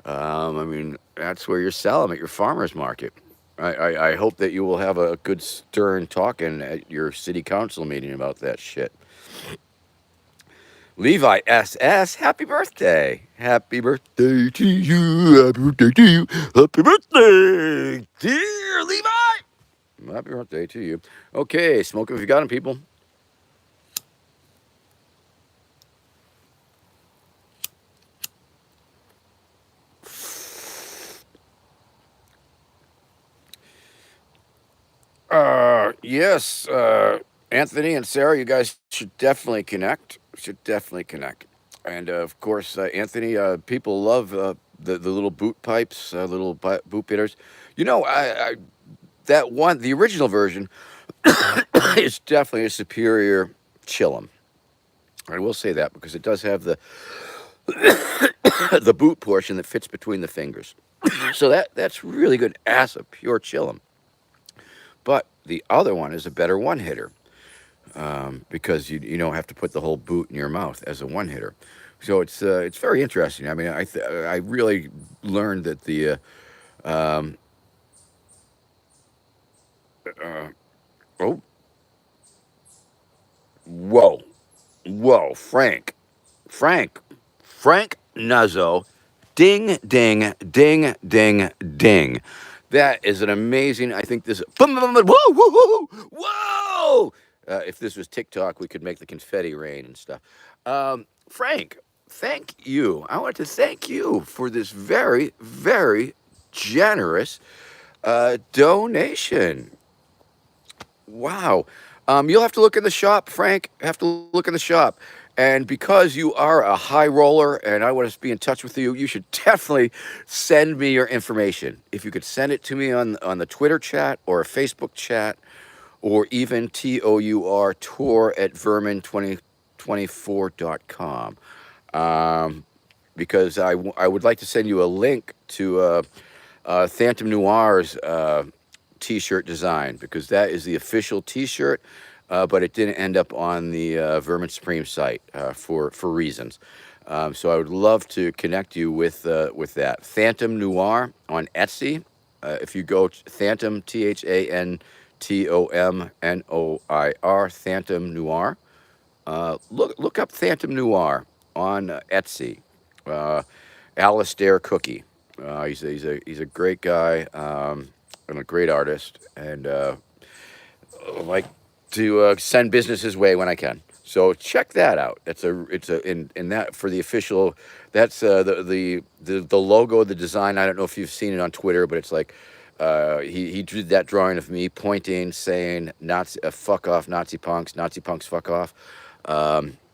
I mean, that's where you're selling at your farmer's market. I hope that you will have a good stern talking at your city council meeting about that shit. Levi SS, happy birthday. Happy birthday to you. Happy birthday to you. Happy birthday, dear Levi. Happy birthday to you. Okay, smoke 'em if you got 'em, people. Yes, Anthony and Sarah, you guys should definitely connect. Should definitely connect. And of course, Anthony, people love the little boot pipes, boot bitters. You know, the original version is definitely a superior chillum. I will say that because it does have the the boot portion that fits between the fingers. So that's really good as a pure chillum. But the other one is a better one hitter, because you don't have to put the whole boot in your mouth as a one hitter. So it's very interesting. I mean, I really learned that the um, uh, oh, whoa, whoa, Frank Nuzzo, ding ding ding ding ding. That is an amazing. I think this. Whoa, whoa, whoa, whoa! If this was TikTok, we could make the confetti rain and stuff. Frank, thank you. I want to thank you for this very, very generous donation. Wow. You'll have to look in the shop, Frank. Have to look in the shop. And because you are a high roller and I want to be in touch with you, you should definitely send me your information. If you could send it to me on the Twitter chat or a Facebook chat, or even tour at vermin2024.com. Because I would like to send you a link to Phantom Noir's T-shirt design, because that is the official T-shirt, but it didn't end up on the Vermin Supreme site for reasons. So I would love to connect you with that Phantom Noir on Etsy. If you go Phantom ThantomNoir Phantom Noir, look up Phantom Noir on Etsy. Uh, Alistair Cookie. He's a great guy, and a great artist, and I like to send business his way when I can. So check that out. In that for the official. That's the logo, the design. I don't know if you've seen it on Twitter, but it's like he did that drawing of me pointing, saying Nazi, fuck off, Nazi punks, fuck off.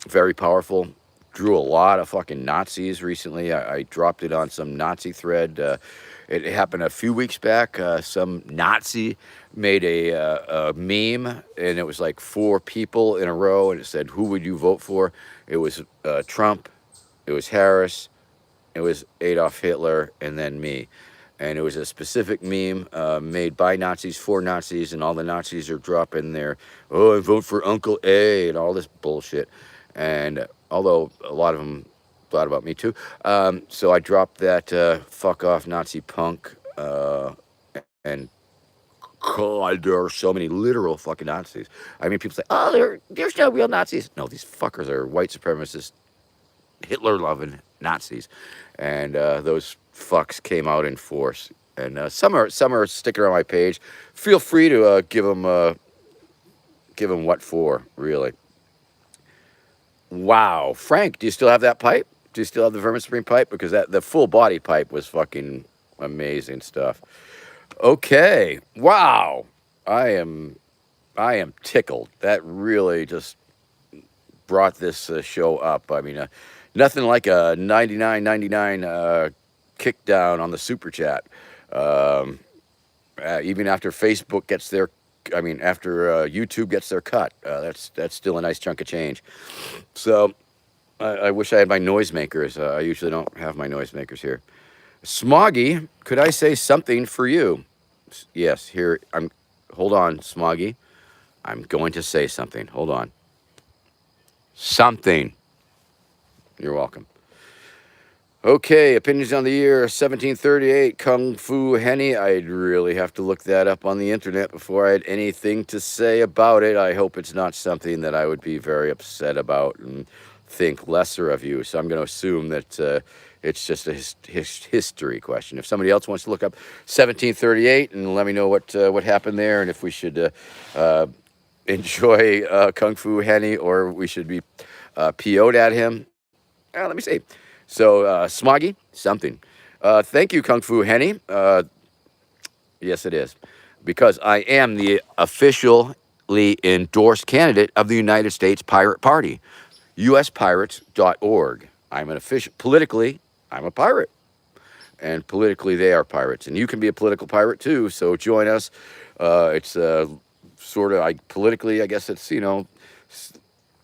Very powerful. Drew a lot of fucking Nazis recently. I dropped it on some Nazi thread. It happened a few weeks back. Some Nazi made a meme, and it was like four people in a row, and it said, "Who would you vote for?" It was Trump, it was Harris, it was Adolf Hitler, and then me. And it was a specific meme made by Nazis for Nazis, and all the Nazis are dropping their, "Oh, I vote for Uncle A," and all this bullshit. And although a lot of them thought about me too, so I dropped that "fuck off, Nazi punk," and God, there are so many literal fucking Nazis. I mean, people say, "Oh, there's no real Nazis." No, these fuckers are white supremacist, Hitler-loving Nazis, and those fucks came out in force. And some are sticking around my page. Feel free to give them what for, really. Wow, Frank, do you still have that pipe? Do you still have the Vermin Supreme pipe? Because the full body pipe was fucking amazing stuff. Okay, wow, I am I am tickled. That really just brought this show up. I mean, nothing like a 99.99 kick down on the super chat. Um, Even after Facebook gets their, I mean, after YouTube gets their cut, that's still a nice chunk of change. So I wish I had my noisemakers. I usually don't have my noisemakers here. Smoggy, could I say something for you? Yes, here I'm. Hold on, Smoggy. I'm going to say something. Hold on. Something. You're welcome. Okay, opinions on the year 1738, Kung Fu Henny. I'd really have to look that up on the internet before I had anything to say about it. I hope it's not something that I would be very upset about and think lesser of you. So I'm going to assume that it's just a history question. If somebody else wants to look up 1738 and let me know what happened there, and if we should enjoy Kung Fu Henny or we should be PO'd at him. Let me see. So, Smoggy, something. Thank you, Kung Fu Henny. Yes, it is. Because I am the officially endorsed candidate of the United States Pirate Party, uspirates.org. I'm an official, politically, I'm a pirate. And politically, they are pirates. And you can be a political pirate too, so join us. It's sort of, politically, I guess it's,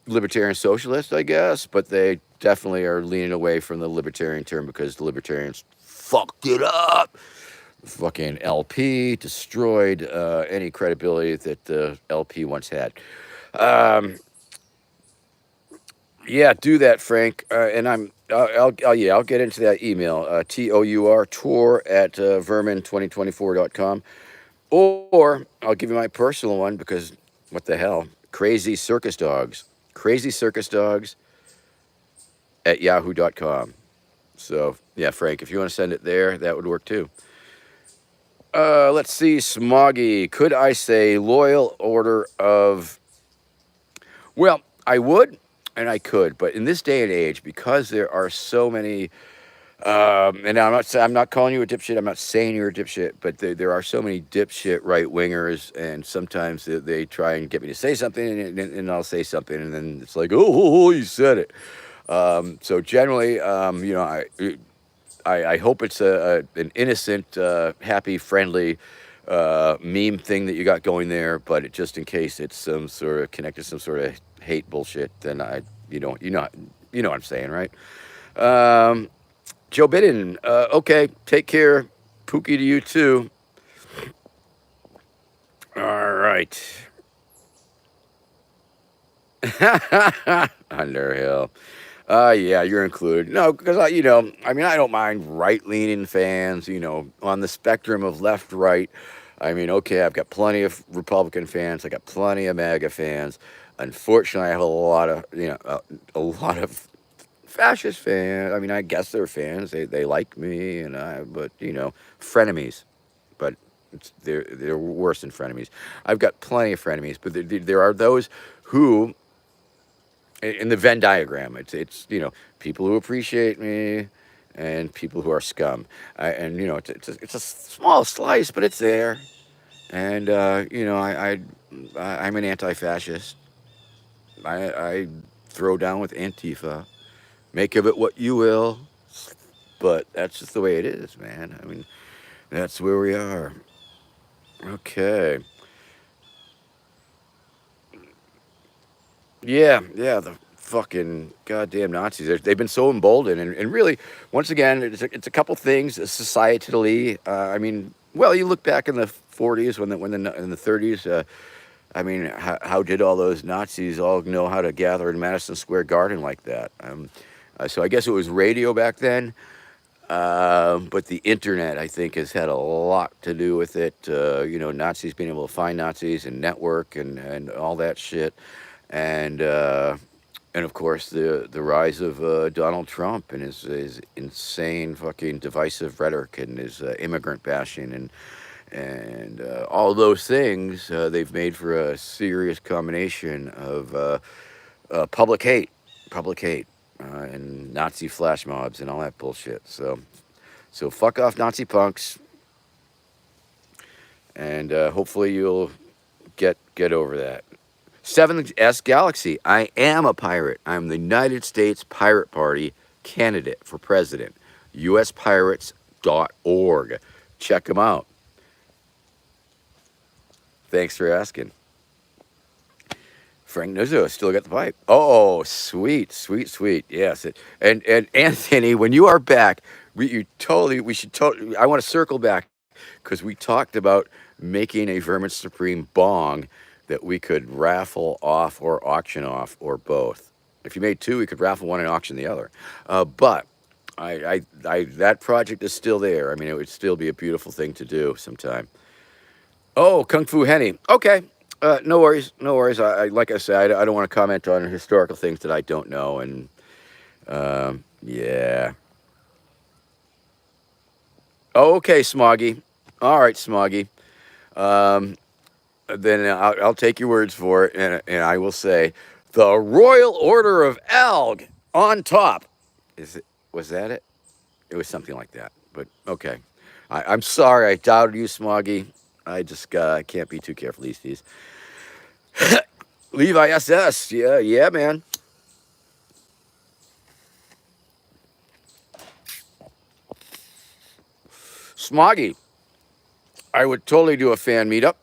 libertarian socialist, I guess, but they definitely are leaning away from the libertarian term because the libertarians fucked it up. Fucking LP destroyed any credibility that the LP once had. Um, yeah, do that, Frank. And yeah, I'll get into that email. TOUR tour at vermin2024.com. Or I'll give you my personal one because what the hell? Crazy Circus Dogs. Crazy Circus Dogs at yahoo.com. So, yeah, Frank, if you want to send it there, that would work too. Let's see, Smoggy. Could I say loyal order of. Well, I would and I could, but in this day and age, because there are so many. And I'm not calling you a dipshit. I'm not saying you're a dipshit, but there are so many dipshit right wingers, and sometimes they try and get me to say something, and I'll say something, and then it's like, oh, you said it. So generally, I hope it's an innocent, happy, friendly meme thing that you got going there, but just in case it's some sort of connected to some sort of hate bullshit, then you know what I'm saying, right? Um, Joe Biden, okay, take care. Pookie to you too. All right. Underhill. Yeah, you're included. No, because I mean, I don't mind right-leaning fans. On the spectrum of left-right. I mean, okay, I've got plenty of Republican fans. I got plenty of MAGA fans. Unfortunately, I have a lot of a lot of fascist fans. I mean, I guess they're fans. They like me, but frenemies. But they're worse than frenemies. I've got plenty of frenemies, but there are those who in the Venn diagram. It's people who appreciate me and people who are scum. And it's a small slice, but it's there. And I'm an anti-fascist. I throw down with Antifa. Make of it what you will, but that's just the way it is, man. I mean, that's where we are. Okay. Yeah, the fucking goddamn Nazis. They've been so emboldened, and really, once again, it's a couple things societally. I mean, well, you look back in the 40s in the 30s. I mean, how did all those Nazis all know how to gather in Madison Square Garden like that? So I guess it was radio back then. But the internet, I think, has had a lot to do with it. Nazis being able to find Nazis and network and all that shit, and and of course the rise of Donald Trump and his insane fucking divisive rhetoric and his immigrant bashing and all those things. They've made for a serious combination of public hate, public hate. And Nazi flash mobs and all that bullshit. So fuck off, Nazi punks, and hopefully you'll get over that. 7S Galaxy. I am a pirate. I'm the United States Pirate Party candidate for president. USPirates.org. Check them out. Thanks for asking. Frank Nuzzo still got the pipe. Oh, sweet. Yes, and Anthony, when you are back, we should totally. I want to circle back because we talked about making a Vermin Supreme bong that we could raffle off or auction off or both. If you made two, we could raffle one and auction the other. But that project is still there. I mean, it would still be a beautiful thing to do sometime. Oh, Kung Fu Henny. Okay. No worries. I like I said, I don't want to comment on historical things that I don't know, and yeah. Oh, okay, Smoggy. All right, Smoggy. Um, then I'll take your words for it, and I will say, the Royal Order of Alg on top. Was that it? It was something like that. But okay. I'm sorry I doubted you, Smoggy. I just can't be too careful these days. Levi SS. Yeah, man. Smoggy. I would totally do a fan meetup.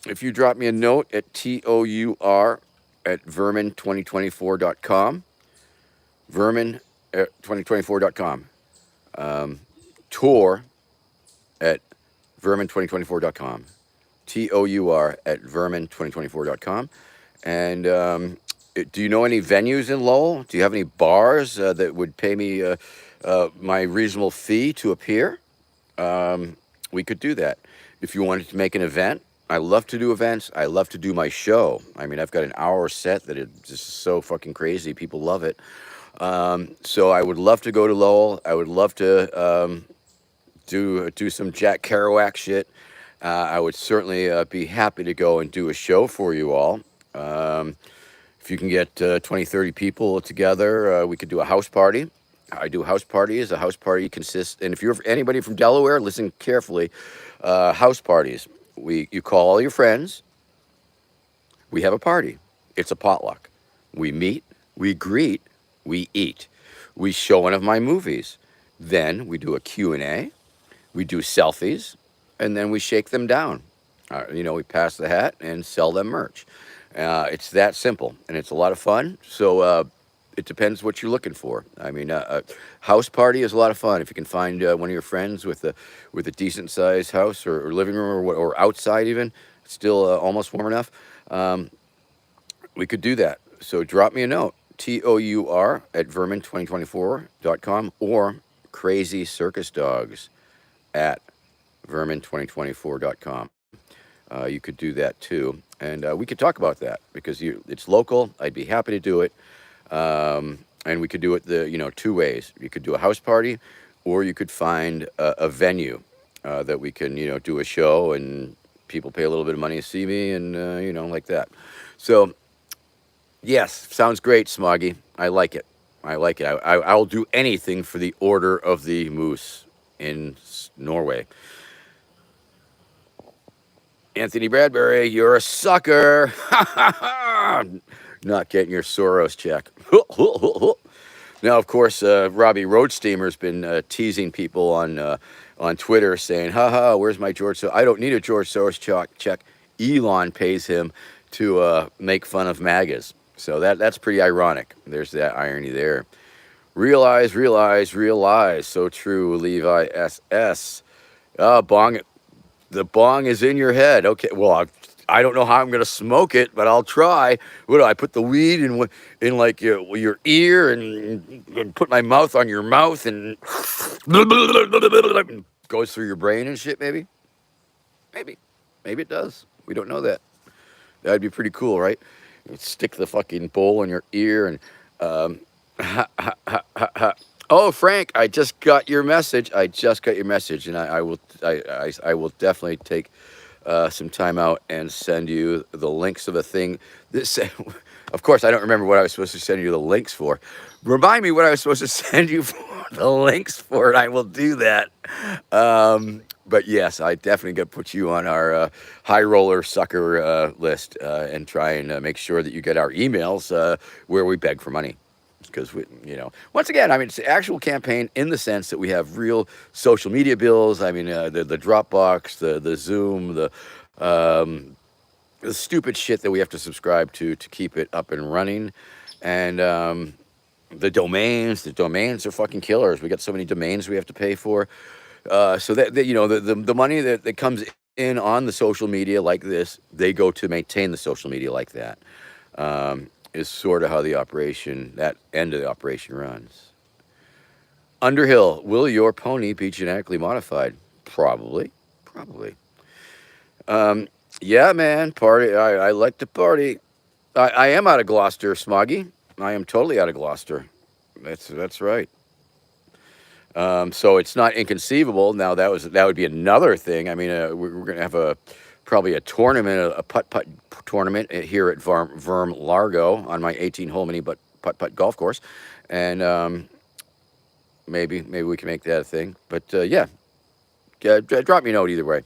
If you drop me a note at TOUR at vermin2024.com. Vermin2024.com. Tour at vermin2024.com. TOUR at vermin2024.com. And do you know any venues in Lowell? Do you have any bars that would pay me my reasonable fee to appear? We could do that. If you wanted to make an event, I love to do events. I love to do my show. I mean, I've got an hour set that is just so fucking crazy. People love it. So I would love to go to Lowell. I would love to do some Jack Kerouac shit. I would certainly be happy to go and do a show for you all. If you can get 20, 30 people together, we could do a house party. I do house parties. A house party consists, and if you're anybody from Delaware, listen carefully. House parties. You call all your friends. We have a party. It's a potluck. We meet, we greet, we eat. We show one of my movies. Then we do a Q&A. We do selfies, and then we shake them down. We pass the hat and sell them merch. It's that simple, and it's a lot of fun. So it depends what you're looking for. I mean, a house party is a lot of fun. If you can find one of your friends with a decent sized house or living room or outside even, still almost warm enough, we could do that. So drop me a note, TOUR at vermin2024.com or Crazy Circus Dogs at vermin2024.com. You could do that too. And we could talk about that because it's local. I'd be happy to do it. And we could do it two ways. You could do a house party, or you could find a venue that we can, do a show and people pay a little bit of money to see me and, like that. So, yes, sounds great, Smoggy. I like it. I'll do anything for the Order of the Moose in Norway. Anthony Bradbury, you're a sucker. Not getting your Soros check. Now, of course, Robbie Roadsteamer's been teasing people on Twitter saying, haha, where's my George Soros? I don't need a George Soros check. Elon pays him to make fun of MAGAs. So that's pretty ironic. There's that irony there. Realize. So true, Levi SS. Bong. The bong is in your head. Okay, well, I don't know how I'm going to smoke it, but I'll try. What do I put the weed in like your ear and put my mouth on your mouth and goes through your brain and shit, maybe? Maybe it does. We don't know that. That'd be pretty cool, right? You'd stick the fucking bowl in your ear and Oh, Frank, I just got your message. And I will definitely take some time out and send you the links of a thing. Of course, I don't remember what I was supposed to send you the links for. Remind me what I was supposed to send you the links for, and I will do that. But yes, I definitely got to put you on our high roller sucker list and try and make sure that you get our emails where we beg for money. Because once again, I mean, it's the actual campaign in the sense that we have real social media bills. I mean, the Dropbox, the Zoom, the stupid shit that we have to subscribe to keep it up and running, and the domains. The domains are fucking killers. We got so many domains we have to pay for. So that the money that comes in on the social media like this, they go to maintain the social media like that. Is sort of how that end of the operation runs. Underhill, will your pony be genetically modified? Probably. Yeah, man, party. I like to party. I am out of Gloucester, Smoggy. I am totally out of Gloucester. That's right. So it's not inconceivable. Now that would be another thing. I mean, we're gonna have probably a tournament, a putt-putt tournament here at Verm Largo on my 18-hole mini putt-putt golf course. And maybe we can make that a thing. But yeah, drop me a note either way.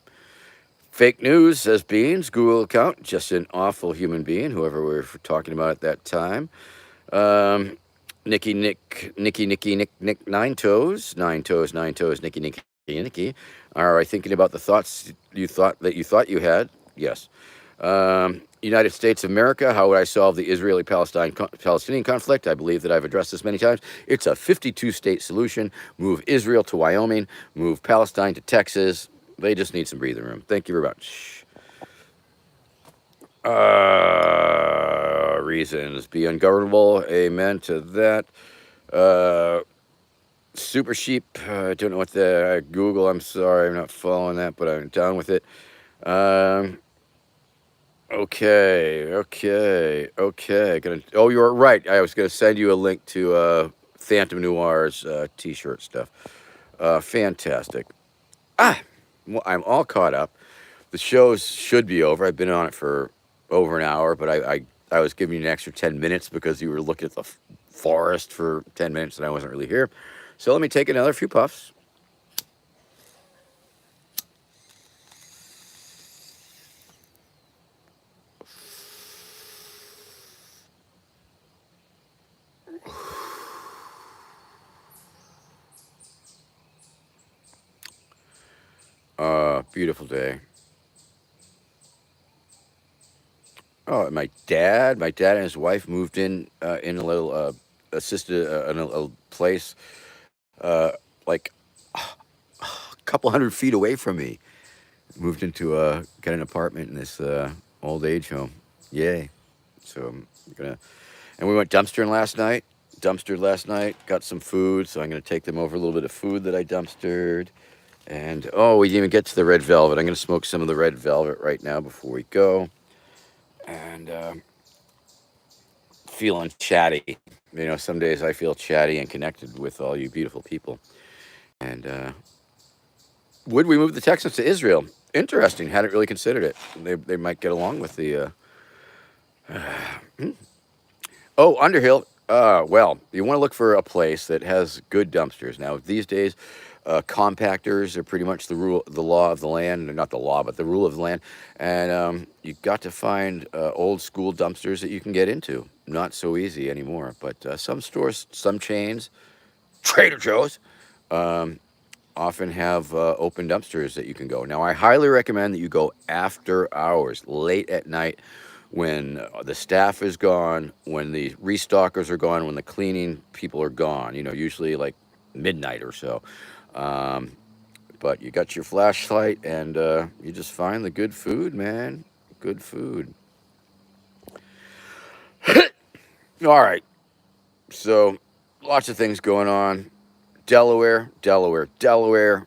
Fake news, says Beans, Google account, just an awful human being, whoever we were talking about at that time. Nicky, Nick, Nine Toes, Nicky. Are I thinking about the thoughts you thought you had? Yes. United States of America, how would I solve the Israeli-Palestinian conflict? I believe that I've addressed this many times. It's a 52-state solution. Move Israel to Wyoming. Move Palestine to Texas. They just need some breathing room. Thank you very much. Reasons be ungovernable. Amen to that. Uh, Super Sheep. I don't know what the Google. I'm sorry, I'm not following that, but I'm down with it. Okay. Oh, you're right. I was gonna send you a link to Phantom Noir's T-shirt stuff. Fantastic. Well, I'm all caught up. The shows should be over. I've been on it for over an hour, but I was giving you an extra 10 minutes because you were looking at the forest for 10 minutes and I wasn't really here. So let me take another few puffs. Beautiful day. Oh, my dad and his wife moved in a little assisted in a place uh, like a couple hundred feet away from me. Moved into got an apartment in this old age home. Yay! So I'm gonna and we went dumpstering last night. Dumpstered last night. Got some food, so I'm gonna take them over a little bit of food that I dumpstered. And oh, we didn't even get to the red velvet. I'm gonna smoke some of the red velvet right now before we go. And feeling chatty. You know, some days I feel chatty and connected with all you beautiful people. And would we move the Texans to Israel? Interesting. Hadn't really considered it. They might get along with the. Oh, Underhill. Well, you want to look for a place that has good dumpsters. Now, these days, compactors are pretty much the law of the land. Not the law, but the rule of the land. And you got to find old school dumpsters that you can get into. Not so easy anymore. But some stores, some chains, Trader Joe's, often have open dumpsters that you can go. Now, I highly recommend that you go after hours, late at night, when the staff is gone, when the restockers are gone, when the cleaning people are gone. You know, usually like midnight or so. But you got your flashlight, and you just find the good food, man. Good food. All right. So, lots of things going on. Delaware.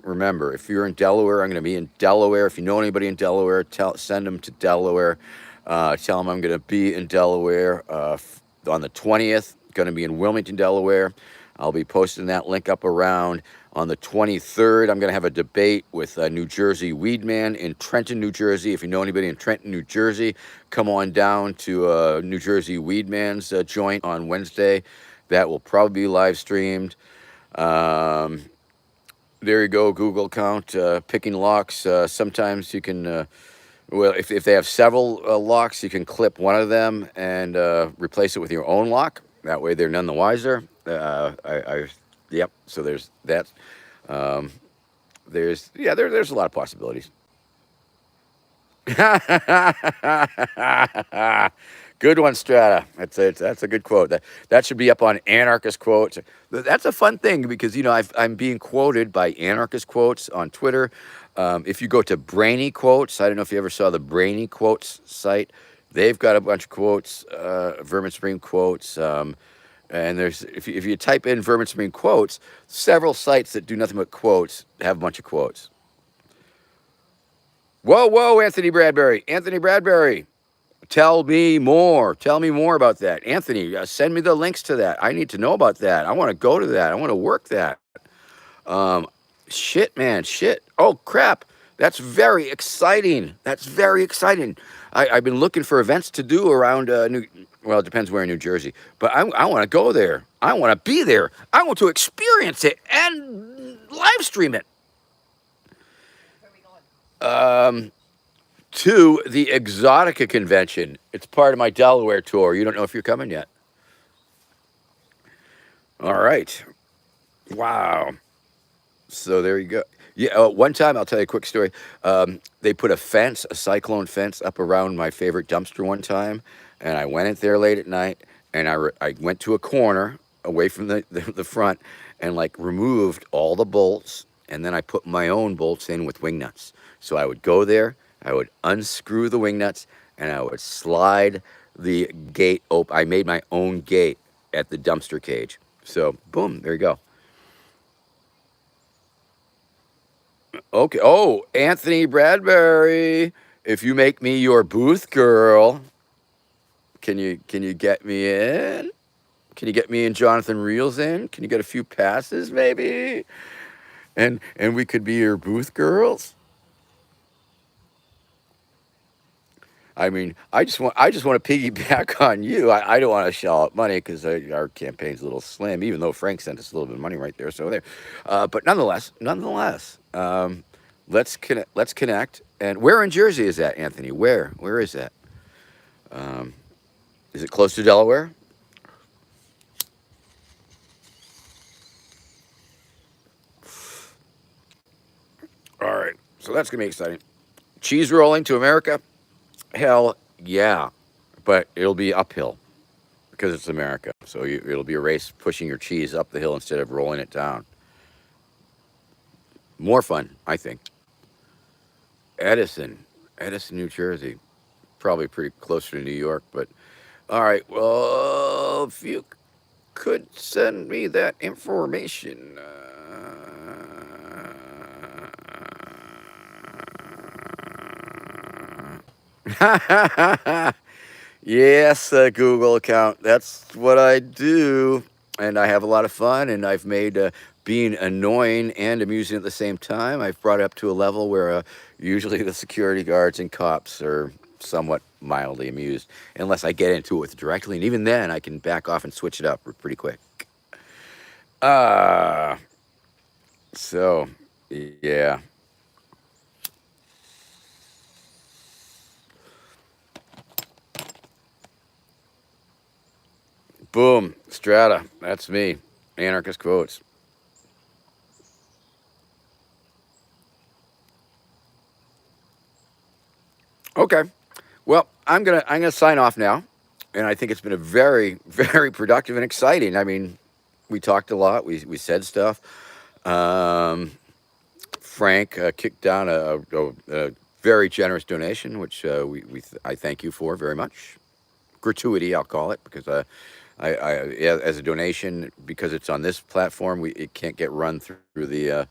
Remember, if you're in Delaware, I'm going to be in Delaware. If you know anybody in Delaware, send them to Delaware. Tell them I'm going to be in Delaware on the 20th. Going to be in Wilmington, Delaware. I'll be posting that link up around. On the 23rd, I'm going to have a debate with New Jersey Weedman in Trenton, New Jersey. If you know anybody in Trenton, New Jersey, come on down to New Jersey Weedman's joint on Wednesday. That will probably be live streamed. There you go, Google account, picking locks. Sometimes you can, well, if they have several locks, you can clip one of them and replace it with your own lock. That way they're none the wiser. Yep, so there's that. There's a lot of possibilities. Good one, Strata. That's a good quote. That should be up on Anarchist Quotes. That's a fun thing because you know I'm being quoted by Anarchist Quotes on Twitter. If you go to Brainy Quotes, I don't know if you ever saw the Brainy Quotes site. They've got a bunch of quotes, Vermin Supreme quotes. And there's if you type in Vermin Supreme quotes, several sites that do nothing but quotes have a bunch of quotes. Whoa, Anthony Bradbury. Tell me more. Tell me more about that. Anthony, send me the links to that. I need to know about that. I want to go to that. I want to work that. Shit, man. Oh, crap. That's very exciting. I've been looking for events to do around well, it depends where in New Jersey. But I want to go there. I want to be there. I want to experience it and live stream it. To the Exotica convention. It's part of my Delaware tour. You don't know if you're coming yet. All right. Wow. So there you go. Yeah, one time, I'll tell you a quick story. They put a cyclone fence up around my favorite dumpster one time, and I went in there late at night, and I went to a corner away from the front and like removed all the bolts and then I put my own bolts in with wing nuts. So I would go there, I would unscrew the wing nuts, and I would slide the gate open. I made my own gate at the dumpster cage. So boom, there you go. Okay. Oh, Anthony Bradbury, if you make me your booth girl, can you get me in? Can you get me and Jonathan Reels in? Can you get a few passes maybe? And we could be your booth girls. I mean, I just want to piggyback on you. I don't want to shell out money because our campaign's a little slim, even though Frank sent us a little bit of money right there. So there, but nonetheless, let's connect. And where in Jersey is that, Anthony? Where is that? Um, is it close to Delaware? All right, so that's gonna be exciting. Cheese rolling to America? Hell yeah, but it'll be uphill because it's America. So it'll be a race pushing your cheese up the hill instead of rolling it down. More fun, I think. Edison, Edison, New Jersey. Probably pretty closer to New York, but all right. Well, if you could send me that information. Yes, a Google account. That's what I do. And I have a lot of fun, and I've made being annoying and amusing at the same time. I've brought it up to a level where usually the security guards and cops are somewhat mildly amused, unless I get into it with directly. And even then, I can back off and switch it up pretty quick. Uh, so, yeah. Boom. Strata. That's me. Anarchist quotes. Okay. Well, I'm gonna sign off now, and I think it's been a very very productive and exciting. I mean, we talked a lot. We said stuff. Um, Frank kicked down a very generous donation, which I thank you for very much. Gratuity, I'll call it, because yeah, as a donation, because it's on this platform, it can't get run through the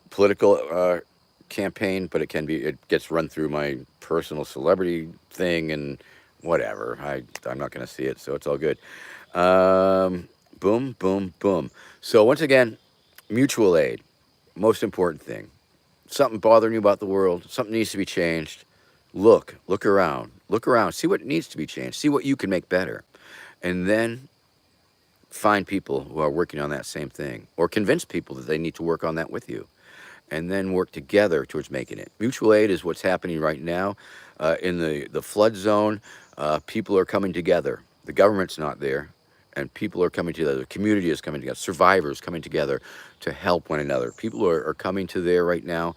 political campaign, but it gets run through my personal celebrity thing and whatever. I'm not going to see it, so it's all good. Boom, boom, boom. So once again, mutual aid, most important thing. Something bothering you about the world, something needs to be changed. Look around, see what needs to be changed, see what you can make better, and then find people who are working on that same thing, or convince people that they need to work on that with you, and then work together towards making it. Mutual aid is what's happening right now in the flood zone. People are coming together. The government's not there, and people are coming together. The community is coming together. Survivors coming together to help one another. People are coming to there right now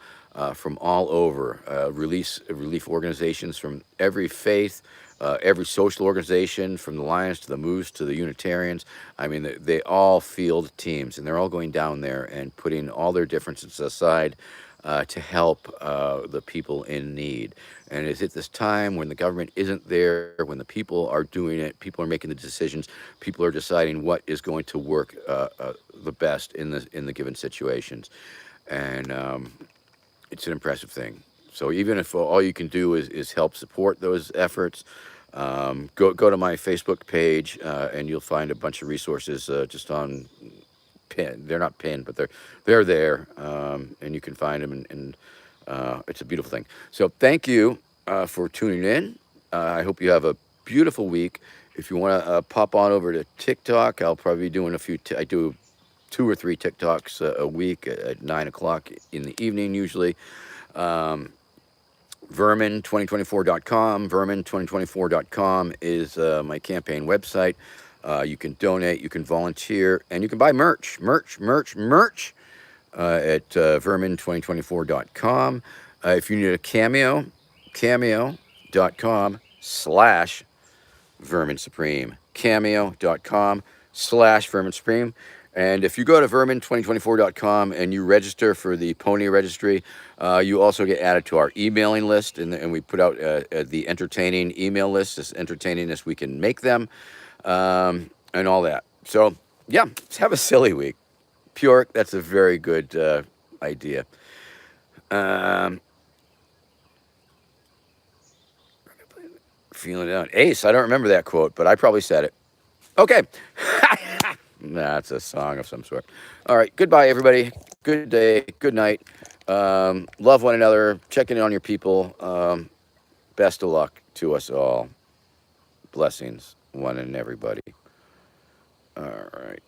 from all over. Relief organizations from every faith, every social organization, from the Lions to the Moose to the Unitarians. I mean, they all field teams, and they're all going down there and putting all their differences aside to help the people in need. And it's at this time when the government isn't there, when the people are doing it, people are making the decisions, people are deciding what is going to work the best in the given situations, and it's an impressive thing. So even if all you can do is help support those efforts, go to my Facebook page and you'll find a bunch of resources just on pin. They're not pinned, but they're there, and you can find them, and it's a beautiful thing. So thank you for tuning in. I hope you have a beautiful week. If you want to pop on over to TikTok, I'll probably be doing a few. I do 2 or 3 TikToks a week at 9 o'clock in the evening usually. Vermin2024.com. Vermin2024.com is my campaign website. You can donate, you can volunteer, and you can buy merch at vermin2024.com. If you need a cameo, cameo.com/Vermin Supreme. Cameo.com/Vermin Supreme. And if you go to vermin2024.com and you register for the pony registry, you also get added to our emailing list, and we put out the entertaining email list, as entertaining as we can make them, and all that. So, yeah, let's have a silly week. Pure, that's a very good idea. Feeling it out. Ace, I don't remember that quote, but I probably said it. Okay. Nah, it's a song of some sort. All right. Goodbye, everybody. Good day. Good night. Love one another. Check in on your people. Best of luck to us all. Blessings, one and everybody. All right.